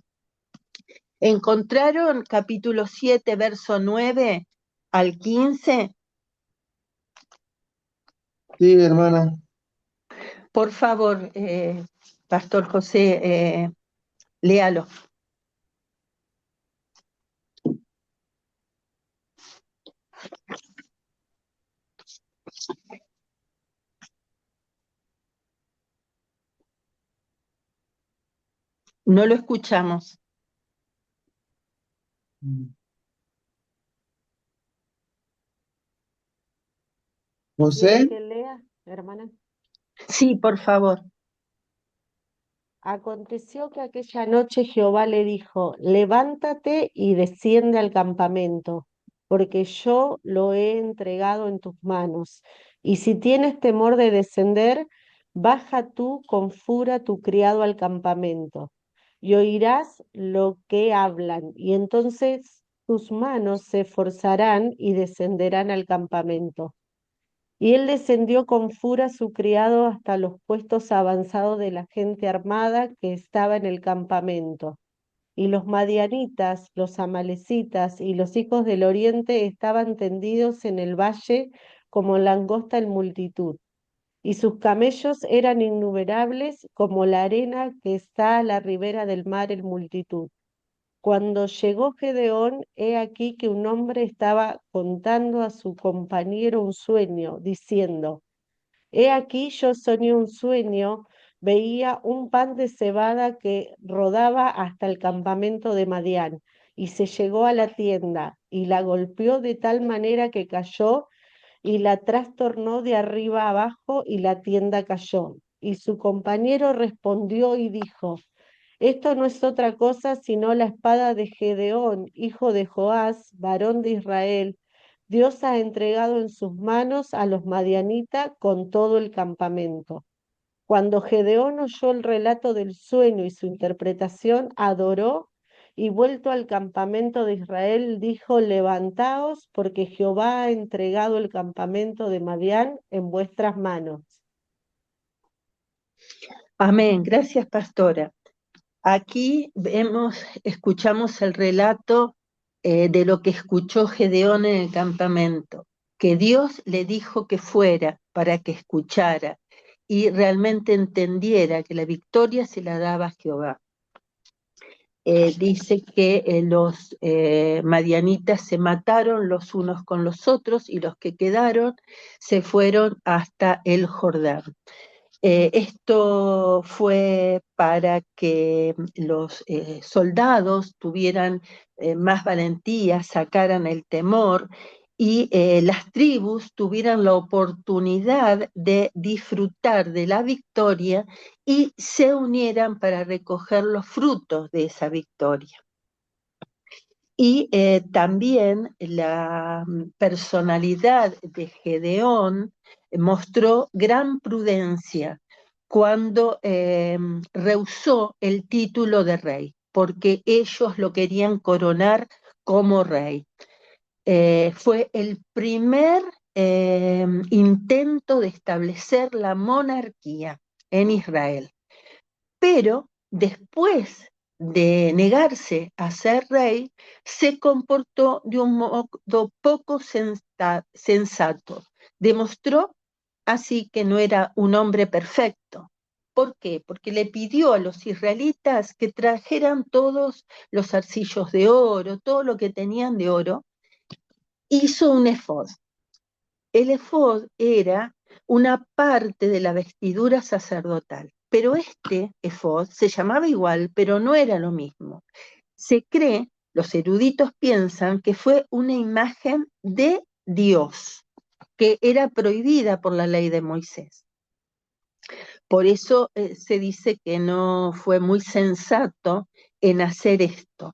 ¿Encontraron capítulo 7, verso 9 al 15? Sí, hermana. Por favor, Pastor José, léalo. No lo escuchamos. ¿José? Que lea, hermana. Sí, por favor. Aconteció que aquella noche Jehová le dijo, levántate y desciende al campamento, porque yo lo he entregado en tus manos. Y si tienes temor de descender, baja tú con fura tu criado al campamento, y oirás lo que hablan, y entonces tus manos se esforzarán y descenderán al campamento. Y él descendió con fura su criado hasta los puestos avanzados de la gente armada que estaba en el campamento. Y los madianitas, los amalecitas y los hijos del oriente estaban tendidos en el valle como langosta en multitud. Y sus camellos eran innumerables como la arena que está a la ribera del mar en multitud. Cuando llegó Gedeón, he aquí que un hombre estaba contando a su compañero un sueño, diciendo, he aquí yo soñé un sueño, veía un pan de cebada que rodaba hasta el campamento de Madián, y se llegó a la tienda, y la golpeó de tal manera que cayó, y la trastornó de arriba abajo, y la tienda cayó. Y su compañero respondió y dijo, esto no es otra cosa sino la espada de Gedeón, hijo de Joás, varón de Israel. Dios ha entregado en sus manos a los madianitas con todo el campamento. Cuando Gedeón oyó el relato del sueño y su interpretación, adoró y vuelto al campamento de Israel, dijo, levantaos, porque Jehová ha entregado el campamento de Madián en vuestras manos. Amén. Gracias, pastora. Aquí escuchamos el relato de lo que escuchó Gedeón en el campamento, que Dios le dijo que fuera para que escuchara y realmente entendiera que la victoria se la daba a Jehová. Dice que los madianitas se mataron los unos con los otros y los que quedaron se fueron hasta el Jordán. Esto fue para que los soldados tuvieran más valentía, sacaran el temor y las tribus tuvieran la oportunidad de disfrutar de la victoria y se unieran para recoger los frutos de esa victoria. Y también la personalidad de Gedeón mostró gran prudencia cuando rehusó el título de rey, porque ellos lo querían coronar como rey. Fue el primer intento de establecer la monarquía en Israel. Pero después de negarse a ser rey, se comportó de un modo poco sensato. Demostró así que no era un hombre perfecto. ¿Por qué? Porque le pidió a los israelitas que trajeran todos los arcillos de oro, todo lo que tenían de oro. Hizo un efod. El efod era una parte de la vestidura sacerdotal, pero este efod se llamaba igual, pero no era lo mismo. Se cree, los eruditos piensan que fue una imagen de Dios, que era prohibida por la ley de Moisés. Por eso se dice que no fue muy sensato en hacer esto.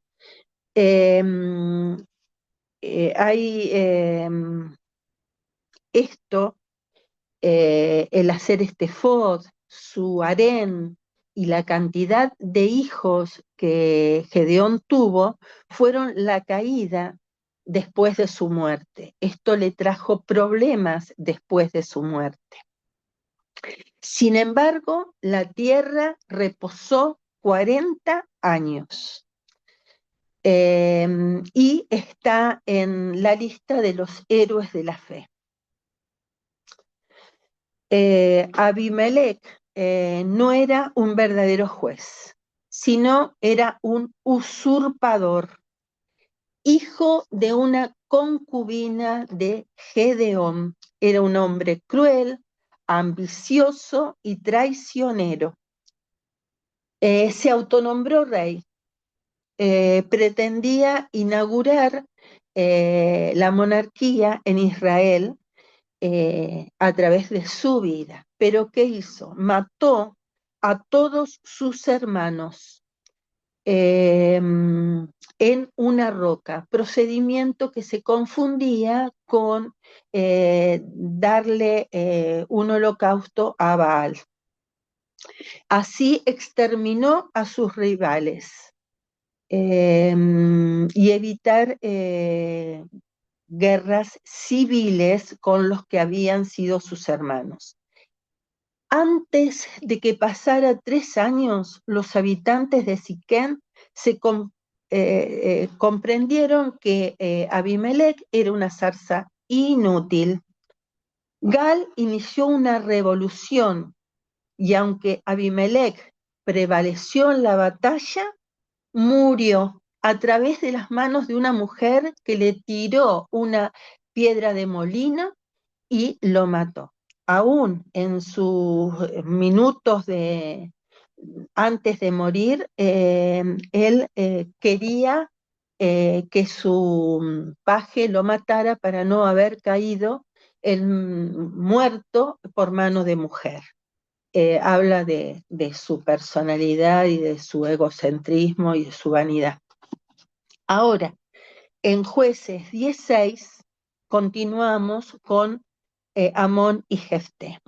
Esto, el hacer este efod, su harén y la cantidad de hijos que Gedeón tuvo, fueron la caída después de su muerte. Esto le trajo problemas después de su muerte. Sin embargo, la tierra reposó 40 años y está en la lista de los héroes de la fe. Abimelech no era un verdadero juez, sino era un usurpador, hijo de una concubina de Gedeón. Era un hombre cruel, ambicioso y traicionero. Se autonombró rey. Pretendía inaugurar la monarquía en Israel a través de su vida. Pero ¿qué hizo? Mató a todos sus hermanos en una roca, procedimiento que se confundía con darle un holocausto a Baal. Así exterminó a sus rivales y evitar guerras civiles con los que habían sido sus hermanos. Antes de que pasara 3 años, los habitantes de Siquem comprendieron que Abimelech era una zarza inútil. Gal inició una revolución y aunque Abimelech prevaleció en la batalla, murió a través de las manos de una mujer que le tiró una piedra de molino y lo mató. Aún en sus minutos antes de morir, él quería que su paje lo matara para no haber caído muerto por mano de mujer. Habla de su personalidad y de su egocentrismo y de su vanidad. Ahora, en Jueces 16 continuamos con Amón y Jefté.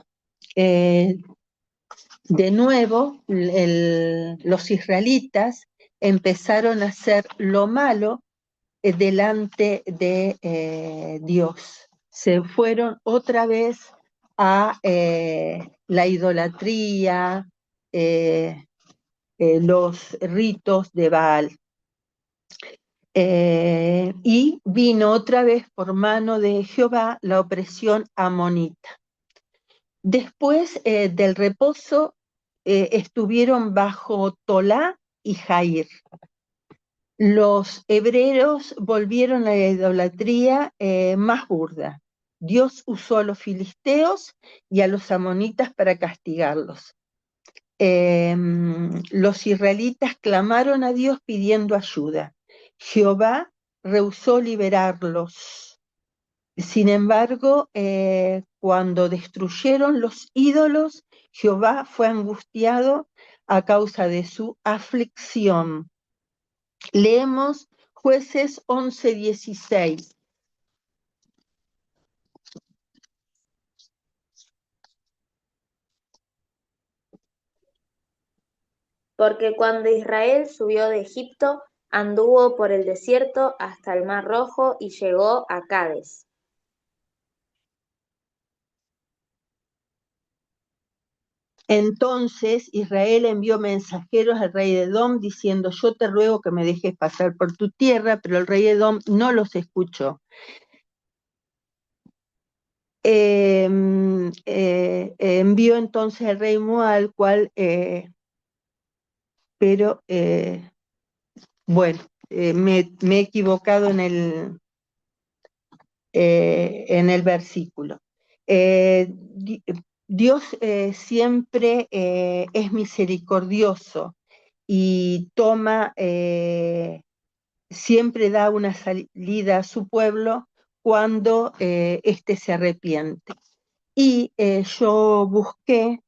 De nuevo, los israelitas empezaron a hacer lo malo delante de Dios. Se fueron otra vez a la idolatría, los ritos de Baal. Y vino otra vez por mano de Jehová la opresión amonita. Después del reposo estuvieron bajo Tolá y Jair. Los hebreos volvieron a la idolatría más burda. Dios usó a los filisteos y a los amonitas para castigarlos. Los israelitas clamaron a Dios pidiendo ayuda. Jehová rehusó liberarlos. Sin embargo, cuando destruyeron los ídolos, Jehová fue angustiado a causa de su aflicción. Leemos Jueces 11:16. Porque cuando Israel subió de Egipto, anduvo por el desierto hasta el Mar Rojo y llegó a Cades. Entonces Israel envió mensajeros al rey de Edom diciendo: yo te ruego que me dejes pasar por tu tierra, pero el rey de Edom no los escuchó. Envió entonces al rey Moab, pero bueno, me he equivocado en el versículo. Dios siempre es misericordioso y siempre da una salida a su pueblo cuando éste se arrepiente. Y yo busqué,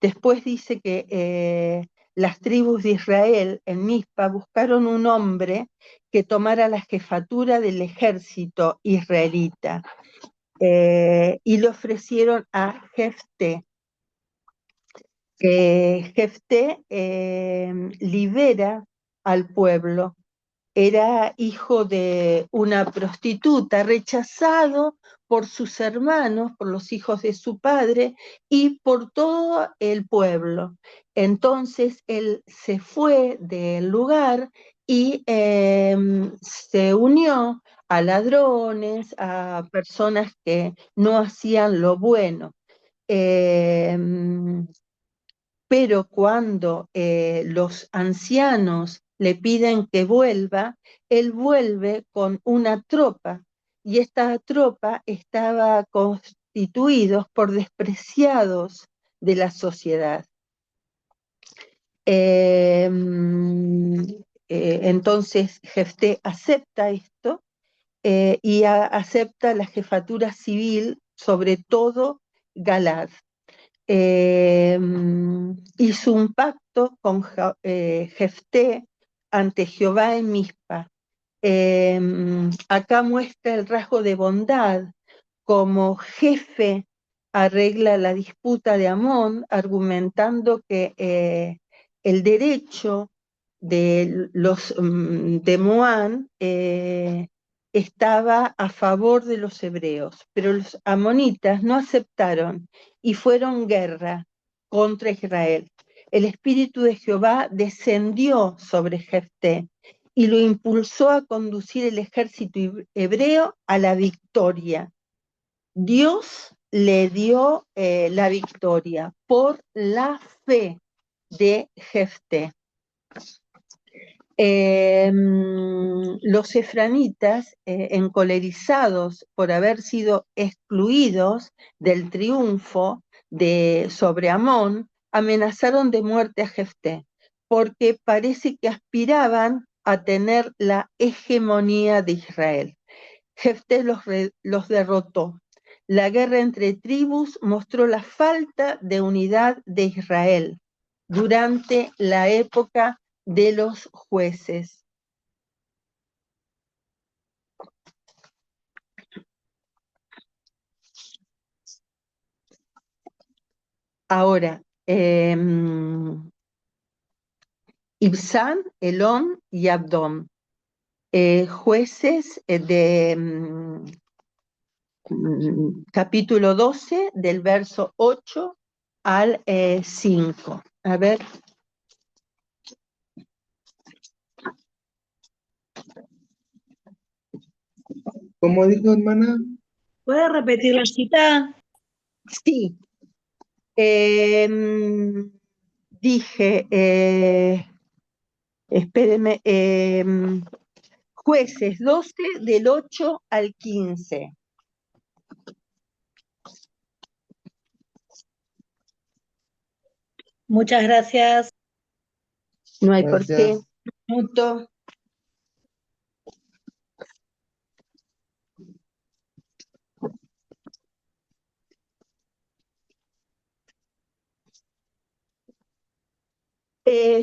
después dice que las tribus de Israel en Mizpa buscaron un hombre que tomara la jefatura del ejército israelita y le ofrecieron a Jefté. Jefté libera al pueblo. Era hijo de una prostituta, rechazado por sus hermanos, por los hijos de su padre y por todo el pueblo. Entonces él se fue del lugar y se unió a ladrones, a personas que no hacían lo bueno. Pero cuando los ancianos le piden que vuelva, él vuelve con una tropa, y esta tropa estaba constituida por despreciados de la sociedad. Entonces Jefté acepta esto y acepta la jefatura civil sobre todo Galad. Hizo un pacto con Jefté ante Jehová en Mizpa. Acá muestra el rasgo de bondad, como jefe arregla la disputa de Amón, argumentando que el derecho de los de Moab estaba a favor de los hebreos, pero los amonitas no aceptaron y fueron guerra contra Israel. El espíritu de Jehová descendió sobre Jefté y lo impulsó a conducir el ejército hebreo a la victoria. Dios le dio la victoria por la fe de Jefté. Los efranitas, encolerizados por haber sido excluidos del triunfo sobre Amón, amenazaron de muerte a Jefté, porque parece que aspiraban a tener la hegemonía de Israel. Jefté los derrotó. La guerra entre tribus mostró la falta de unidad de Israel durante la época de los jueces. Ahora, Ibzán, Elón y Abdón, jueces capítulo 12, del verso 8 al 5. A ver. ¿Cómo dijo, hermana? ¿Puede repetir la cita? Sí. Dije, espérenme, Jueces 12 del 8 al 15. Muchas gracias. No hay por qué. Gracias. Minuto.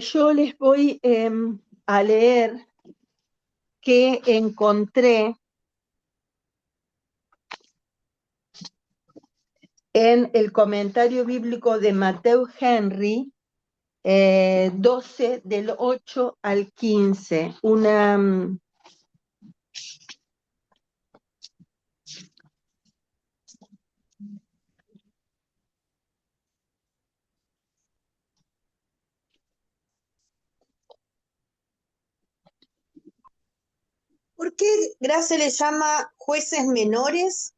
Yo les voy a leer que encontré en el comentario bíblico de Mateo Henry, 12 del 8 al 15. ¿Por qué Grace le llama jueces menores?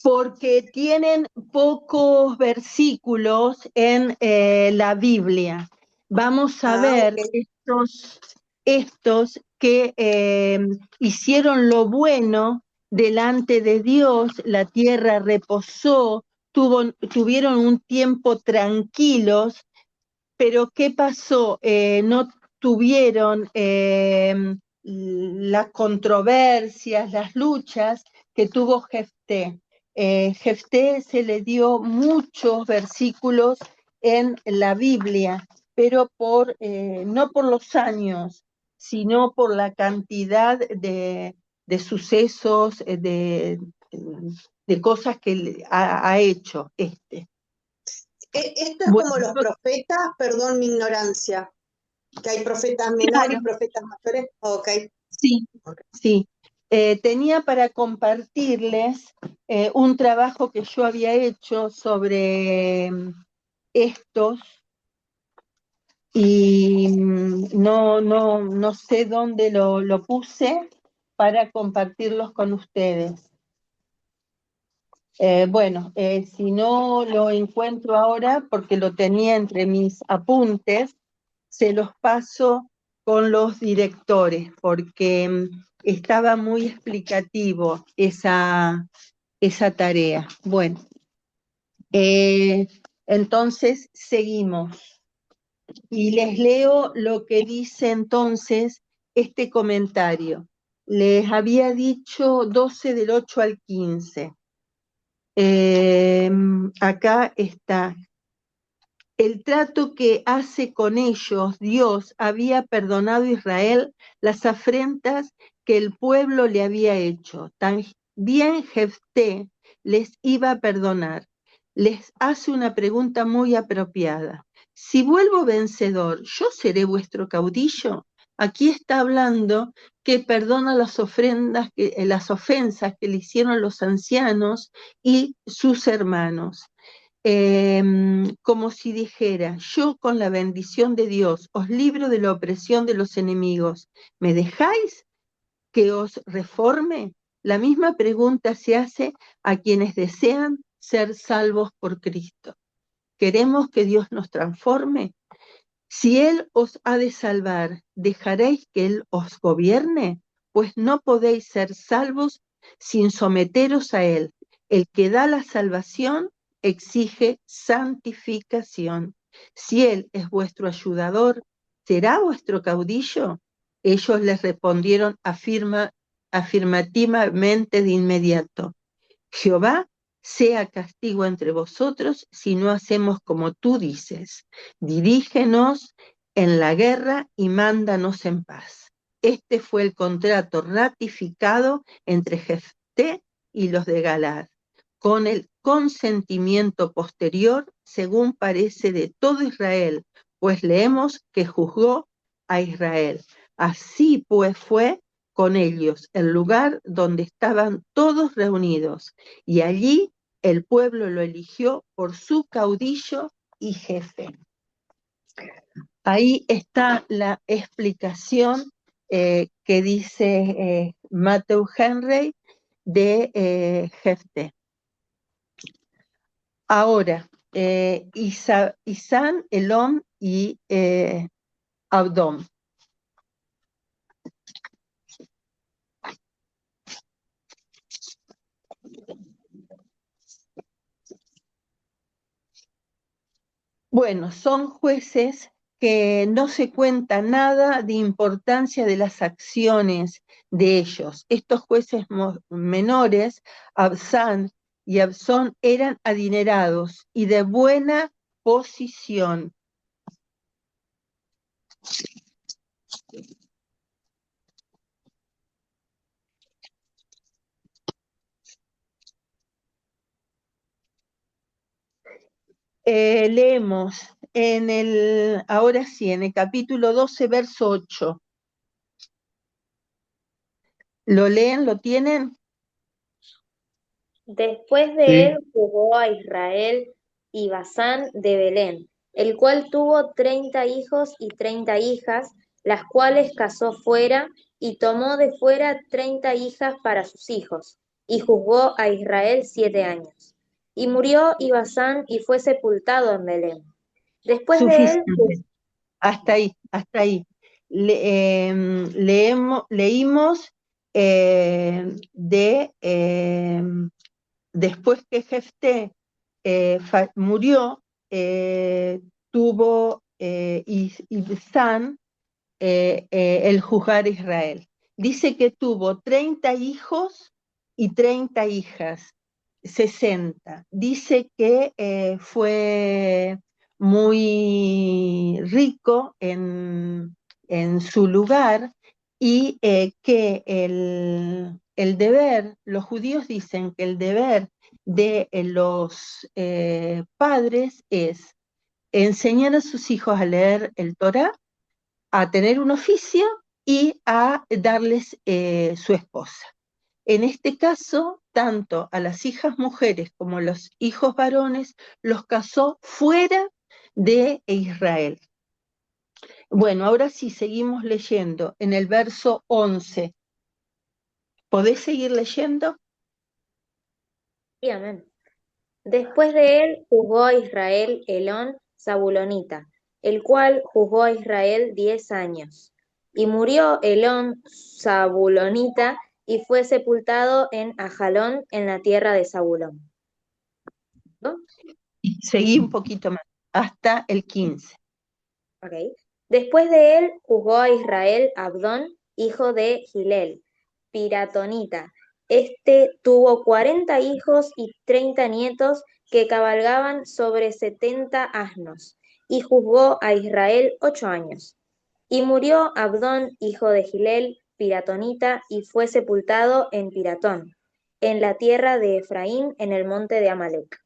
Porque tienen pocos versículos en la Biblia. Vamos a ver estos que hicieron lo bueno delante de Dios, la tierra reposó, tuvieron un tiempo tranquilos, pero ¿qué pasó? No tuvieron las controversias, las luchas que tuvo Jefté. Jefté se le dio muchos versículos en la Biblia, pero no por los años, sino por la cantidad de sucesos, de cosas que ha hecho este. Esto es como los profetas, perdón mi ignorancia, que hay profetas menores y profetas mayores. Ok. Sí, sí. Tenía para compartirles un trabajo que yo había hecho sobre estos y no sé dónde lo puse para compartirlos con ustedes. Bueno, si no lo encuentro ahora, porque lo tenía entre mis apuntes, se los paso con los directores, porque estaba muy explicativo esa tarea. Bueno, entonces seguimos. Y les leo lo que dice entonces este comentario. Les había dicho 12 del 8 al 15. Acá está. El trato que hace con ellos Dios había perdonado a Israel las afrentas que el pueblo le había hecho. También Jefté les iba a perdonar. Les hace una pregunta muy apropiada. Si vuelvo vencedor, ¿yo seré vuestro caudillo? Aquí está hablando que perdona las ofensas que le hicieron los ancianos y sus hermanos. Como si dijera, yo con la bendición de Dios os libro de la opresión de los enemigos. ¿Me dejáis que os reforme? La misma pregunta se hace a quienes desean ser salvos por Cristo. ¿Queremos que Dios nos transforme? Si Él os ha de salvar, ¿dejaréis que Él os gobierne? Pues no podéis ser salvos sin someteros a Él. El que da la salvación exige santificación. Si Él es vuestro ayudador, ¿será vuestro caudillo? Ellos les respondieron afirmativamente de inmediato. Jehová sea castigo entre vosotros si no hacemos como tú dices. Dirígenos en la guerra y mándanos en paz. Este fue el contrato ratificado entre Jefté y los de Galaad, con el consentimiento posterior, según parece, de todo Israel, pues leemos que juzgó a Israel. Así pues fue con ellos el lugar donde estaban todos reunidos, y allí el pueblo lo eligió por su caudillo y jefe. Ahí está la explicación que dice Matthew Henry de Jefté. Ahora, Isán, Elón y Abdón. Bueno, son jueces que no se cuenta nada de importancia de las acciones de ellos. Estos jueces menores, Absán y Absón, eran adinerados y de buena posición. Leemos ahora sí, en el capítulo 12, verso 8. ¿Lo leen? ¿Lo tienen? Después de él juzgó a Israel y Basán de Belén, el cual tuvo 30 hijos y 30 hijas, las cuales casó fuera, y tomó de fuera 30 hijas para sus hijos, y juzgó a Israel 7 años. Y murió Ibasán y fue sepultado en Belén. Después de él, Suficiente. Hasta ahí. Leímos después que Jefté murió, tuvo Ibzán el juzgar a Israel. Dice que tuvo 30 hijos y 30 hijas, 60. Dice que fue muy rico en su lugar y que el deber, los judíos dicen que el deber de los padres es enseñar a sus hijos a leer el Torá, a tener un oficio y a darles su esposa. En este caso, tanto a las hijas mujeres como a los hijos varones los casó fuera de Israel. Bueno, ahora sí, seguimos leyendo en el verso 11. ¿Podés seguir leyendo? sí, amén. Después de él juzgó a Israel Elón Zabulonita, el cual juzgó a Israel 10 años. Y murió Elón Zabulonita y fue sepultado en Ajalón, en la tierra de Zabulón. ¿No? Seguí un poquito más, hasta el 15. Okay. Después de él juzgó a Israel Abdón, hijo de Gilel, piratonita. Este tuvo 40 hijos y 30 nietos que cabalgaban sobre 70 asnos, y juzgó a Israel 8 años. Y murió Abdón, hijo de Gilel, piratonita, y fue sepultado en Piratón, en la tierra de Efraín, en el monte de Amalec.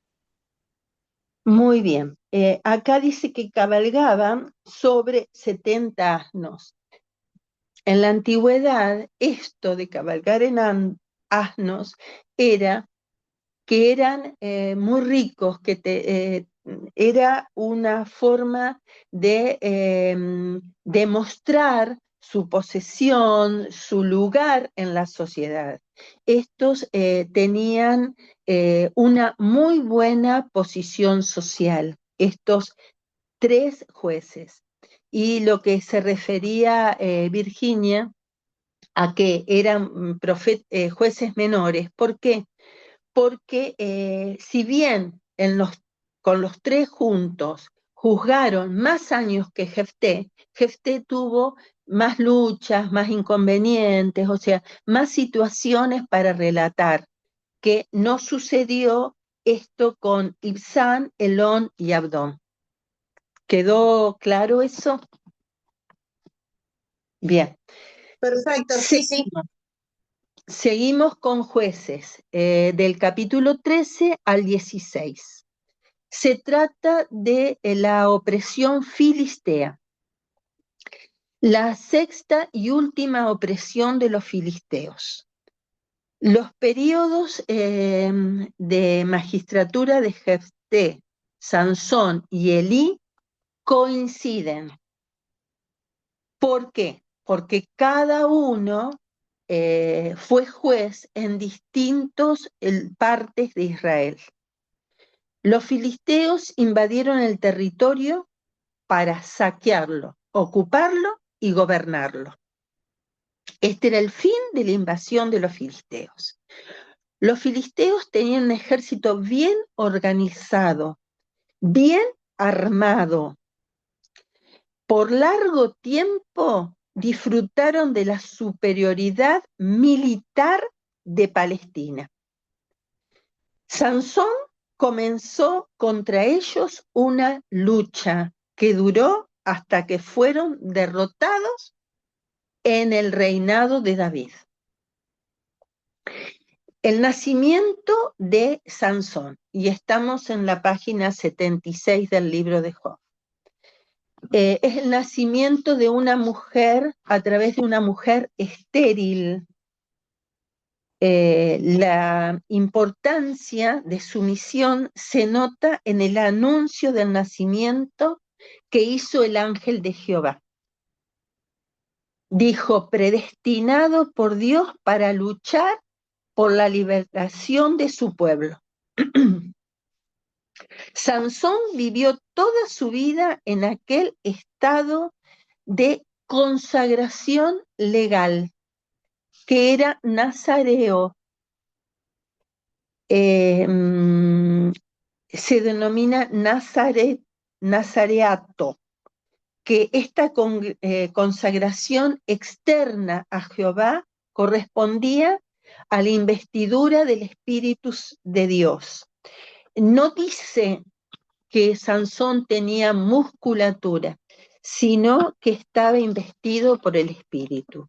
Muy bien. Acá dice que cabalgaban sobre 70 asnos. En la antigüedad, esto de cabalgar en asnos era que eran muy ricos, era una forma de demostrar su posesión, su lugar en la sociedad. Estos tenían una muy buena posición social, estos 3 jueces. Y lo que se refería Virginia a que eran jueces menores. ¿Por qué? Porque si bien con los 3 juntos juzgaron más años que Jefté, Jefté tuvo más luchas, más inconvenientes, o sea, más situaciones para relatar, que no sucedió esto con Ibzán, Elón y Abdón. ¿Quedó claro eso? Bien. Perfecto, sí, sí. Seguimos con jueces, del capítulo 13 al 16. Se trata de la opresión filistea, la sexta y última opresión de los filisteos. Los periodos de magistratura de Jefté, Sansón y Elí coinciden. ¿Por qué? Porque cada uno fue juez en distintas partes de Israel. Los filisteos invadieron el territorio para saquearlo, ocuparlo y gobernarlo. Este era el fin de la invasión de los filisteos. Los filisteos tenían un ejército bien organizado, bien armado. Por largo tiempo disfrutaron de la superioridad militar de Palestina. Sansón comenzó contra ellos una lucha que duró hasta que fueron derrotados en el reinado de David. El nacimiento de Sansón, y estamos en la página 76 del libro de Job. Es el nacimiento de una mujer a través de una mujer estéril. La importancia de su misión se nota en el anuncio del nacimiento que hizo el ángel de Jehová. Dijo, predestinado por Dios para luchar por la liberación de su pueblo. Sansón vivió toda su vida en aquel estado de consagración legal, que era nazareo. Se denomina nazareato, que esta consagración externa a Jehová correspondía a la investidura del Espíritu de Dios. No dice que Sansón tenía musculatura, sino que estaba investido por el Espíritu.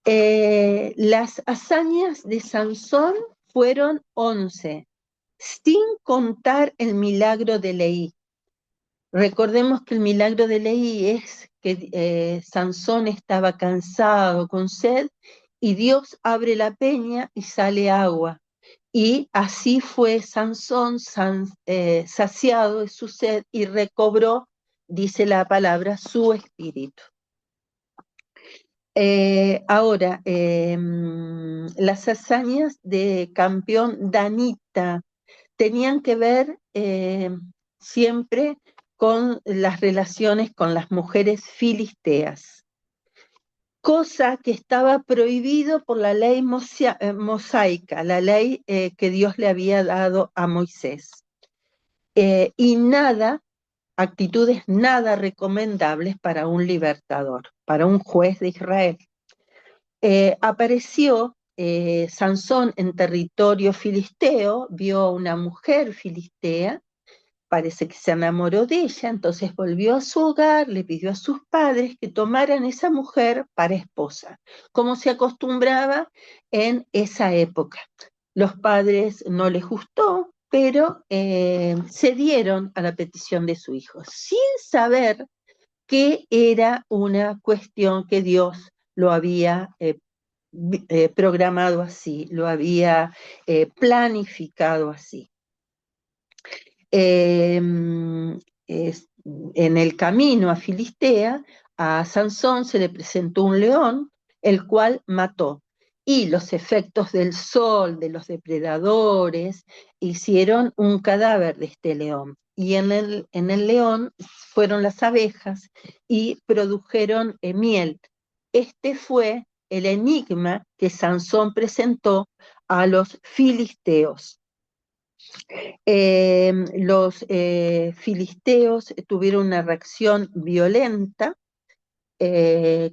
Las hazañas de Sansón fueron 11, sin contar el milagro de Leí. Recordemos que el milagro de Leí es que Sansón estaba cansado, con sed, y Dios abre la peña y sale agua. Y así fue Sansón saciado de su sed y recobró, dice la palabra, su espíritu. Ahora, las hazañas de campeón danita tenían que ver siempre con las relaciones con las mujeres filisteas, cosa que estaba prohibido por la ley mosaica, la ley que Dios le había dado a Moisés. Y actitudes nada recomendables para un libertador, para un juez de Israel. Apareció Sansón en territorio filisteo, vio a una mujer filistea, parece que se enamoró de ella, entonces volvió a su hogar, le pidió a sus padres que tomaran esa mujer para esposa, como se acostumbraba en esa época. Los padres no les gustó, pero cedieron a la petición de su hijo, sin saber que era una cuestión que Dios lo había programado así, lo había planificado así. En el camino a Filistea, a Sansón se le presentó un león, el cual mató. Y los efectos del sol, de los depredadores, hicieron un cadáver de este león. Y en el león fueron las abejas y produjeron miel. Este fue el enigma que Sansón presentó a los filisteos. Los filisteos tuvieron una reacción violenta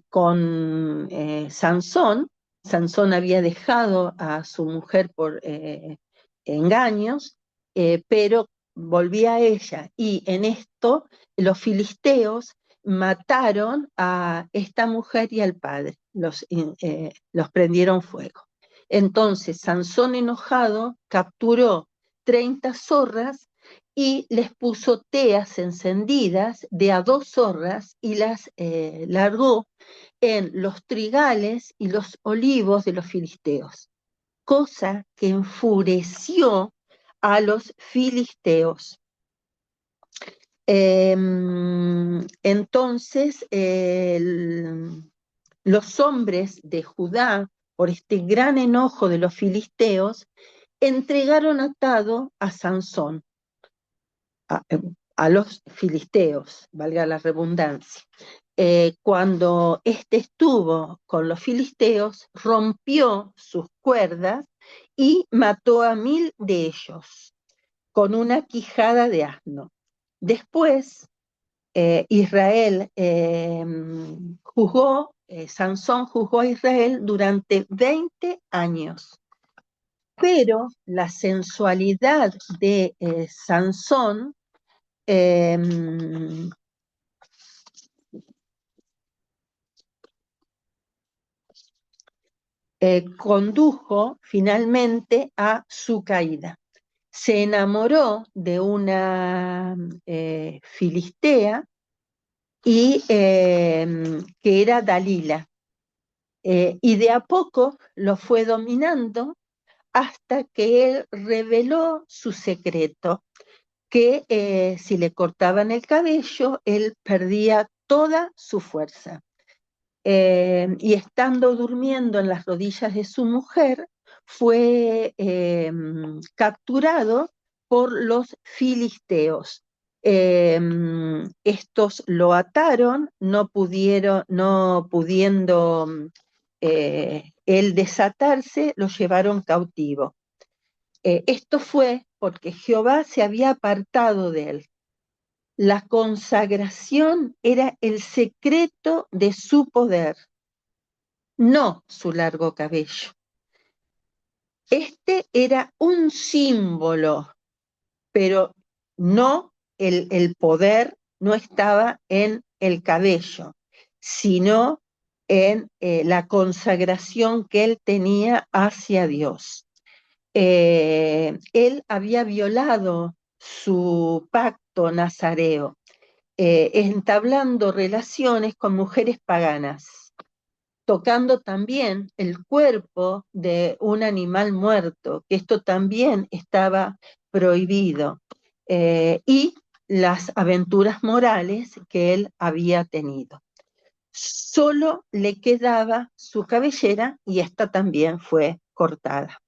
con Sansón. Sansón había dejado a su mujer por engaños, pero volvía a ella, y en esto los filisteos mataron a esta mujer y al padre, los prendieron fuego. Entonces Sansón, enojado, capturó 30 zorras y les puso teas encendidas de a 2 zorras y las largó en los trigales y los olivos de los filisteos, cosa que enfureció a los filisteos. Entonces los hombres de Judá, por este gran enojo de los filisteos, entregaron atado a Sansón, a los filisteos, valga la redundancia. Cuando éste estuvo con los filisteos, rompió sus cuerdas y mató a 1000 de ellos. con una quijada de asno. Después, Israel Sansón juzgó a Israel durante 20 años. Pero la sensualidad de Sansón condujo finalmente a su caída. Se enamoró de una filistea y que era Dalila, y de a poco lo fue dominando hasta que él reveló su secreto, que si le cortaban el cabello, él perdía toda su fuerza. Y estando durmiendo en las rodillas de su mujer, fue capturado por los filisteos. Estos lo ataron, no pudiendo él desatarse, lo llevaron cautivo. Esto fue porque Jehová se había apartado de él. La consagración era el secreto de su poder, no su largo cabello. Este era un símbolo, pero no el poder no estaba en el cabello, sino en la consagración que él tenía hacia Dios. Él había violado su pacto nazareo, entablando relaciones con mujeres paganas, tocando también el cuerpo de un animal muerto, que esto también estaba prohibido, y las aventuras morales que él había tenido. Solo le quedaba su cabellera y esta también fue cortada.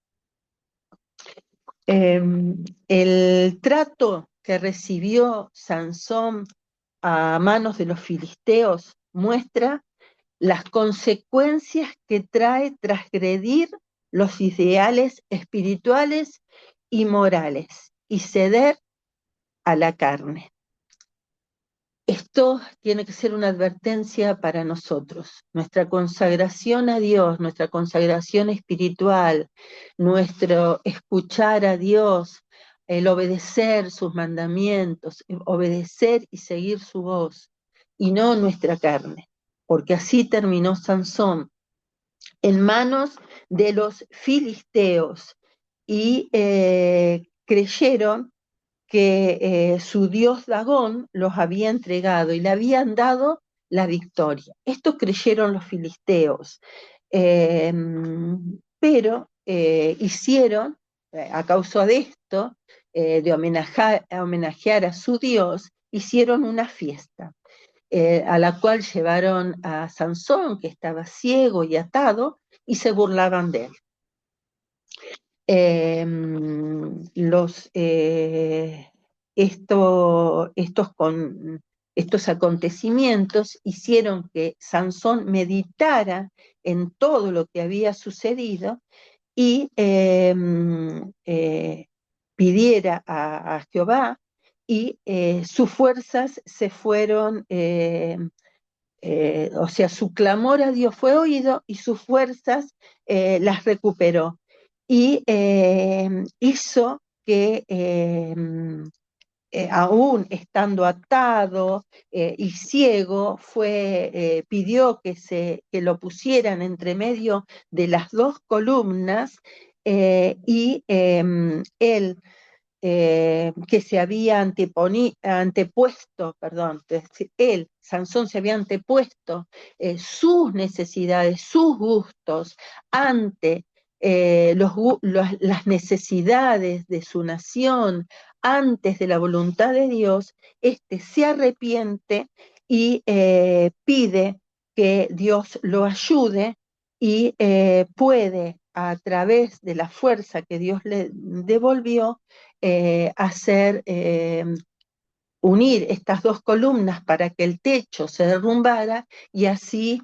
El trato que recibió Sansón a manos de los filisteos muestra las consecuencias que trae transgredir los ideales espirituales y morales y ceder a la carne. Esto tiene que ser una advertencia para nosotros. Nuestra consagración a Dios, nuestra consagración espiritual, nuestro escuchar a Dios, el obedecer sus mandamientos, obedecer y seguir su voz, y no nuestra carne, porque así terminó Sansón, en manos de los filisteos, y creyeron que su dios Dagón los había entregado y le habían dado la victoria. Esto creyeron los filisteos, pero hicieron, a causa de esto, de homenajear a su dios, hicieron una fiesta, a la cual llevaron a Sansón, que estaba ciego y atado, y se burlaban de él. Estos acontecimientos hicieron que Sansón meditara en todo lo que había sucedido y pidiera a Jehová, y sus fuerzas se fueron, o sea, su clamor a Dios fue oído y sus fuerzas las recuperó. Y hizo que aún estando atado y ciego, pidió que lo pusieran entre medio de las dos columnas, y él, que se había antepuesto, él, Sansón, se había antepuesto sus necesidades, sus gustos, ante las necesidades de su nación, antes de la voluntad de Dios. Se arrepiente y pide que Dios lo ayude, y puede, a través de la fuerza que Dios le devolvió, unir estas dos columnas para que el techo se derrumbara y así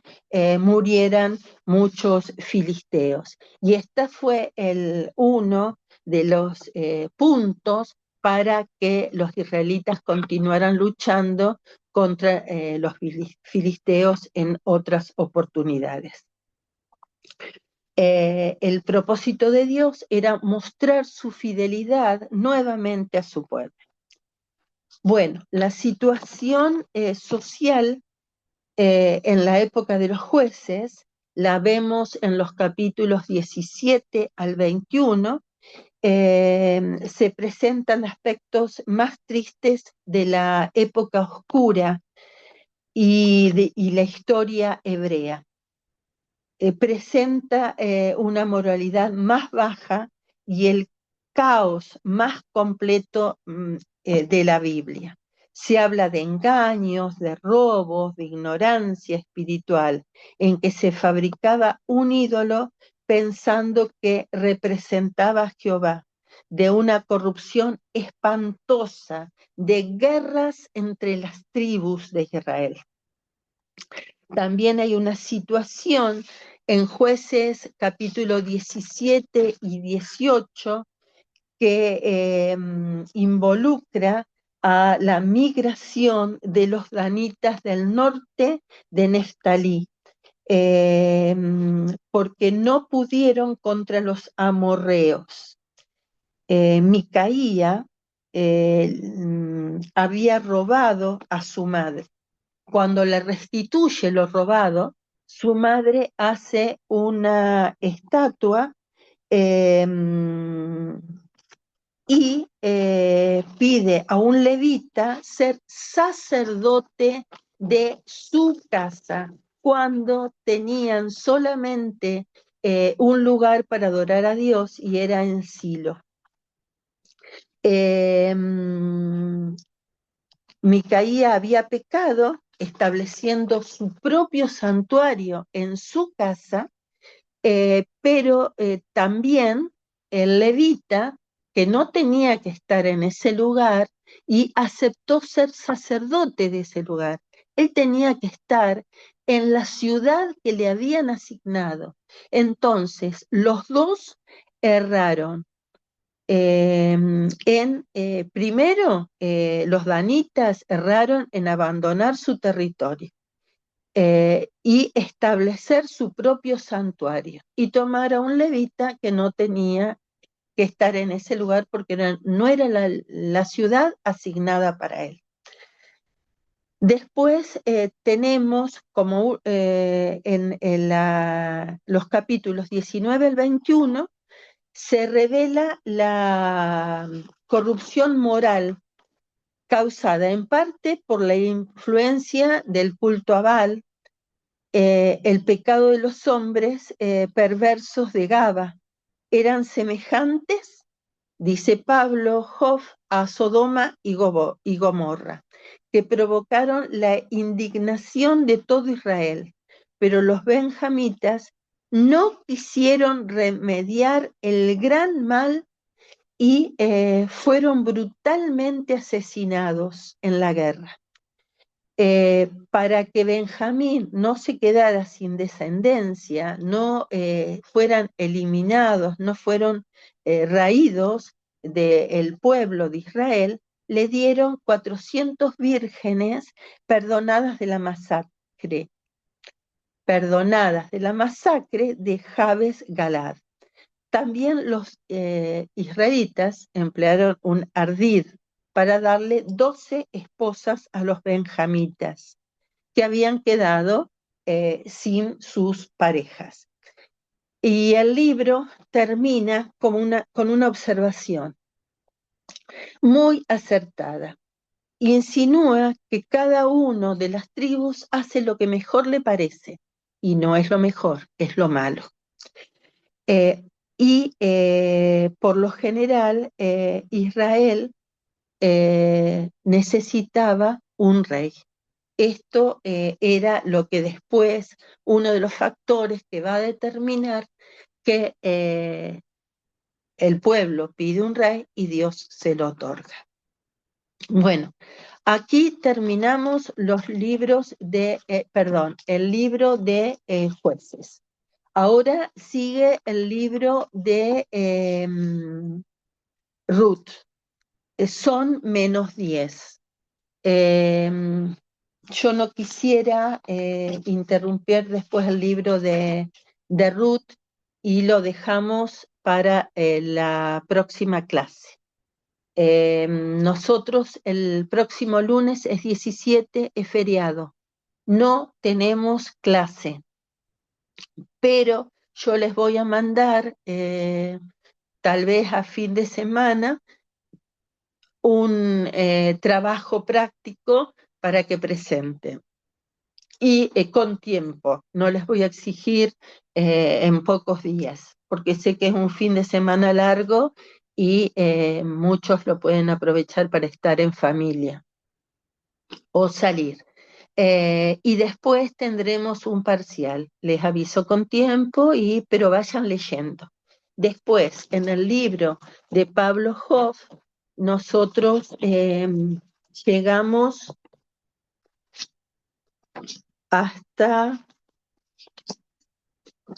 murieran muchos filisteos. Y este fue uno de los puntos para que los israelitas continuaran luchando contra los filisteos en otras oportunidades. El propósito de Dios era mostrar su fidelidad nuevamente a su pueblo. Bueno, la situación social en la época de los jueces la vemos en los capítulos 17 al 21. Se presentan aspectos más tristes de la época oscura y la historia hebrea. Presenta una moralidad más baja y el caos más completo de la Biblia. Se habla de engaños, de robos, de ignorancia espiritual, en que se fabricaba un ídolo pensando que representaba a Jehová, de una corrupción espantosa, de guerras entre las tribus de Israel. También hay una situación en Jueces capítulo 17 y 18 que involucra a la migración de los danitas del norte de Neftalí, porque no pudieron contra los amorreos. Micaía había robado a su madre. Cuando le restituye lo robado, su madre hace una estatua y pide a un levita ser sacerdote de su casa, cuando tenían solamente un lugar para adorar a Dios, y era en Silo. Micaía había pecado estableciendo su propio santuario en su casa, pero también el levita, que no tenía que estar en ese lugar, y aceptó ser sacerdote de ese lugar. Él tenía que estar en la ciudad que le habían asignado. Entonces, los dos erraron. Primero, los danitas erraron en abandonar su territorio y establecer su propio santuario, y tomar a un levita que no tenía que estar en ese lugar porque no era la ciudad asignada para él. Después tenemos como en los capítulos 19 al 21, se revela la corrupción moral causada en parte por la influencia del culto a Baal, el pecado de los hombres perversos de Gaba. Eran semejantes, dice Pablo, Job, a Sodoma y Gomorra, que provocaron la indignación de todo Israel, pero los benjamitas no quisieron remediar el gran mal y fueron brutalmente asesinados en la guerra. Para que Benjamín no se quedara sin descendencia, no fueran eliminados, no fueron raídos del pueblo de Israel, le dieron 400 vírgenes perdonadas de la masacre de Jabes Galad. También los israelitas emplearon un ardid para darle 12 esposas a los benjamitas, que habían quedado sin sus parejas. Y el libro termina con una observación muy acertada. Insinúa que cada uno de las tribus hace lo que mejor le parece, y no es lo mejor, es lo malo. Por lo general, Israel necesitaba un rey. Esto era lo que después, uno de los factores que va a determinar que el pueblo pide un rey y Dios se lo otorga. Bueno, aquí terminamos los libros el libro de Jueces. Ahora sigue el libro de Ruth. son -10. Yo no quisiera interrumpir después el libro de Ruth y lo dejamos para la próxima clase. Nosotros el próximo lunes es 17, es feriado. No tenemos clase, pero yo les voy a mandar, tal vez a fin de semana, un trabajo práctico para que presenten. Y con tiempo, no les voy a exigir en pocos días, porque sé que es un fin de semana largo y muchos lo pueden aprovechar para estar en familia o salir. Y después tendremos un parcial, les aviso con tiempo, pero vayan leyendo. Después, en el libro de Pablo Hoff, nosotros llegamos hasta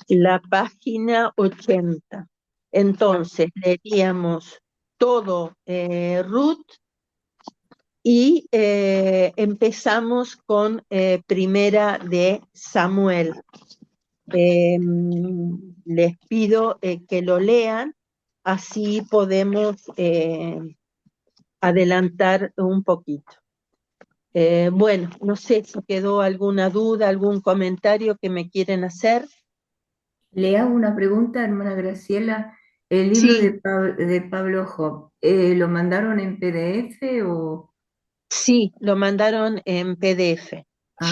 la página 80. Entonces, leeríamos todo Ruth y empezamos con Primera de Samuel. Les pido que lo lean, así podemos adelantar un poquito. Bueno, no sé si quedó alguna duda, algún comentario que me quieren hacer. Le hago una pregunta, hermana Graciela. El libro Sí. de Pablo Job, ¿lo mandaron en PDF o...? Sí, lo mandaron en PDF.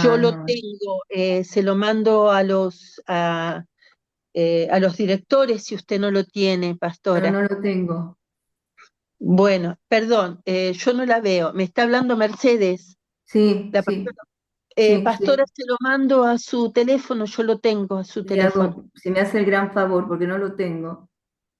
Yo Ah, lo no, tengo, se lo mando a los directores si usted no lo tiene, no, pastora. no lo tengo. Bueno, perdón, yo no la veo. Me está hablando Mercedes. Sí, La sí, pastora, sí, pastora, sí. se lo mando a su teléfono, yo lo tengo a su teléfono. Si me hace el gran favor, porque no lo tengo.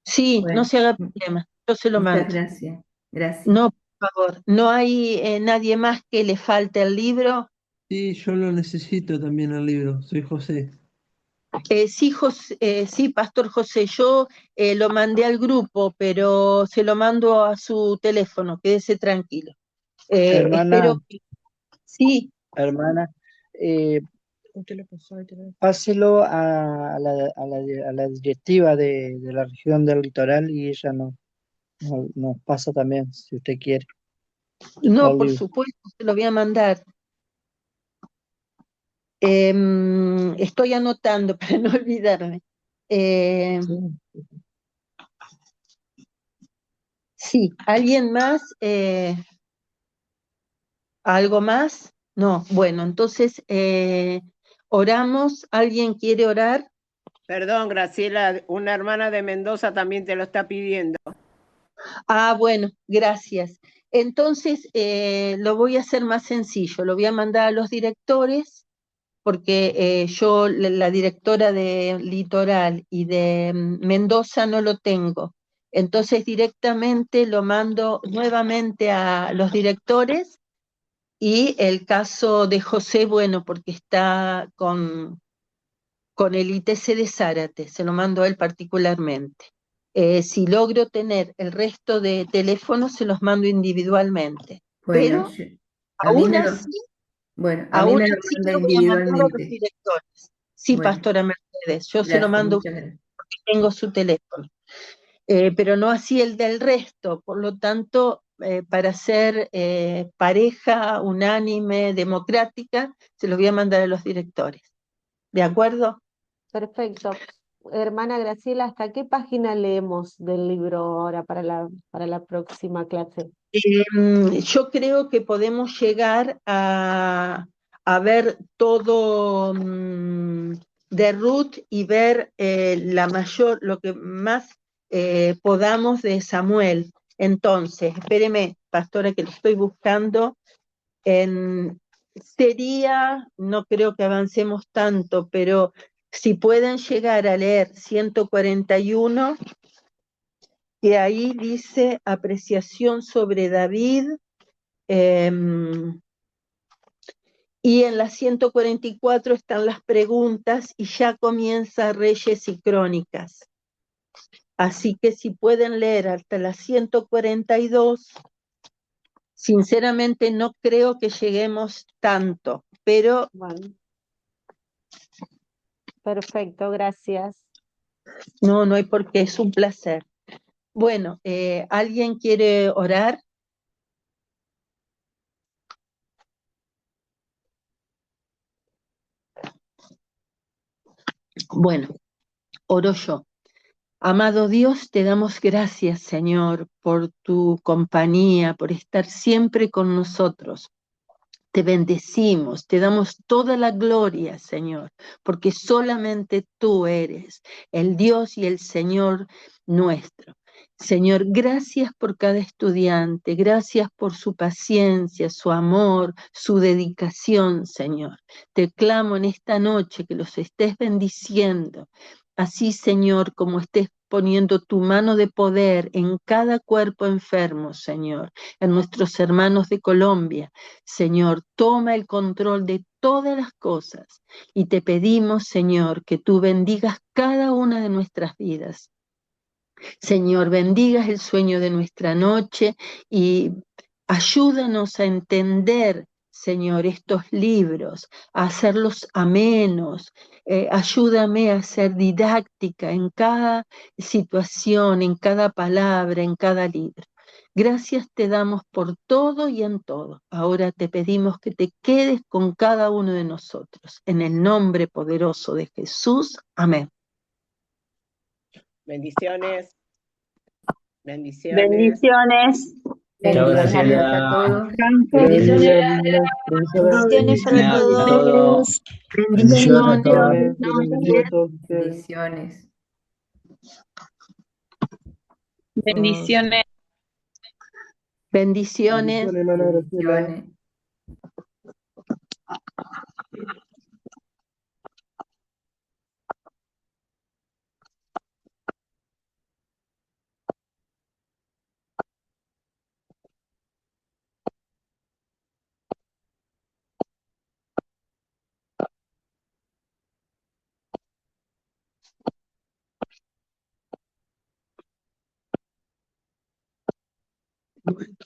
Sí, no Bueno, se haga problema, yo se lo muchas mando. gracias. Gracias. No, por favor, ¿no hay nadie más que le falte el libro? Sí, yo lo necesito también el libro. Soy José. Sí, Pastor José, yo lo mandé al grupo, pero se lo mando a su teléfono, quédese tranquilo. Espero Hermana, que sí. hermana, páselo a la directiva de la región del litoral y ella nos pasa también, si usted quiere, No, el por libro. supuesto, se lo voy a mandar. Estoy anotando para no olvidarme. Sí, ¿alguien más? ¿Algo más? No, bueno, entonces oramos. ¿Alguien quiere orar? Perdón, Graciela, una hermana de Mendoza también te lo está pidiendo. Ah, bueno, gracias. Entonces, lo voy a hacer más sencillo, lo voy a mandar a los directores, porque yo, la directora de Litoral y de Mendoza no lo tengo. Entonces, directamente lo mando nuevamente a los directores, y el caso de José, bueno, porque está con el ITC de Zárate, se lo mando a él particularmente. Si logro tener el resto de teléfonos, se los mando individualmente. Bueno, Pero a mí aún me lo, así, bueno, a mí aún me lo así manda lo voy a mandar a los individualmente. directores. Sí, Bueno, pastora Mercedes, yo se lo gracias, mando a muchas usted gracias. porque tengo su teléfono. Pero no así el del resto. Por lo tanto, para ser pareja, unánime, democrática, se los voy a mandar a los directores. ¿De acuerdo? Perfecto. Hermana Graciela, ¿hasta qué página leemos del libro ahora para la próxima clase? Yo creo que podemos llegar a ver todo de Ruth y ver lo que más podamos de Samuel. Entonces, espéreme, pastora, que lo estoy buscando. No creo que avancemos tanto, pero si pueden llegar a leer 141, que ahí dice apreciación sobre David, y en la 144 están las preguntas y ya comienza Reyes y Crónicas. Así que si pueden leer hasta la 142, Sinceramente no creo que lleguemos tanto, pero Bueno, perfecto, gracias. no hay por qué, es un placer. Bueno, ¿alguien quiere orar? Bueno, oro yo. Amado Dios, te damos gracias, Señor, por tu compañía, por estar siempre con nosotros. Te bendecimos, te damos toda la gloria, Señor, porque solamente tú eres el Dios y el Señor nuestro. Señor, gracias por cada estudiante, gracias por su paciencia, su amor, su dedicación, Señor. Te clamo en esta noche que los estés bendiciendo. Así, Señor, como estés poniendo tu mano de poder en cada cuerpo enfermo, Señor, en nuestros hermanos de Colombia. Señor, toma el control de todas las cosas y te pedimos, Señor, que tú bendigas cada una de nuestras vidas. Señor, bendigas el sueño de nuestra noche y ayúdanos a entender, Señor, estos libros, a hacerlos amenos. Ayúdame a ser didáctica en cada situación, en cada palabra, en cada libro. Gracias te damos por todo y en todo. Ahora te pedimos que te quedes con cada uno de nosotros. En el nombre poderoso de Jesús. Amén. Bendiciones. Bendiciones. Bendiciones. Chao, Bendiciones a Graciela. todos. Bendiciones, Bendiciones para Bendiciones a todos. todos. Bendiciones a todos. Bendiciones. Dios les bendiga a todos ustedes. Bendiciones. Bendiciones. Bendiciones. Bendiciones, hermana Graciela. Bendiciones. Bueno.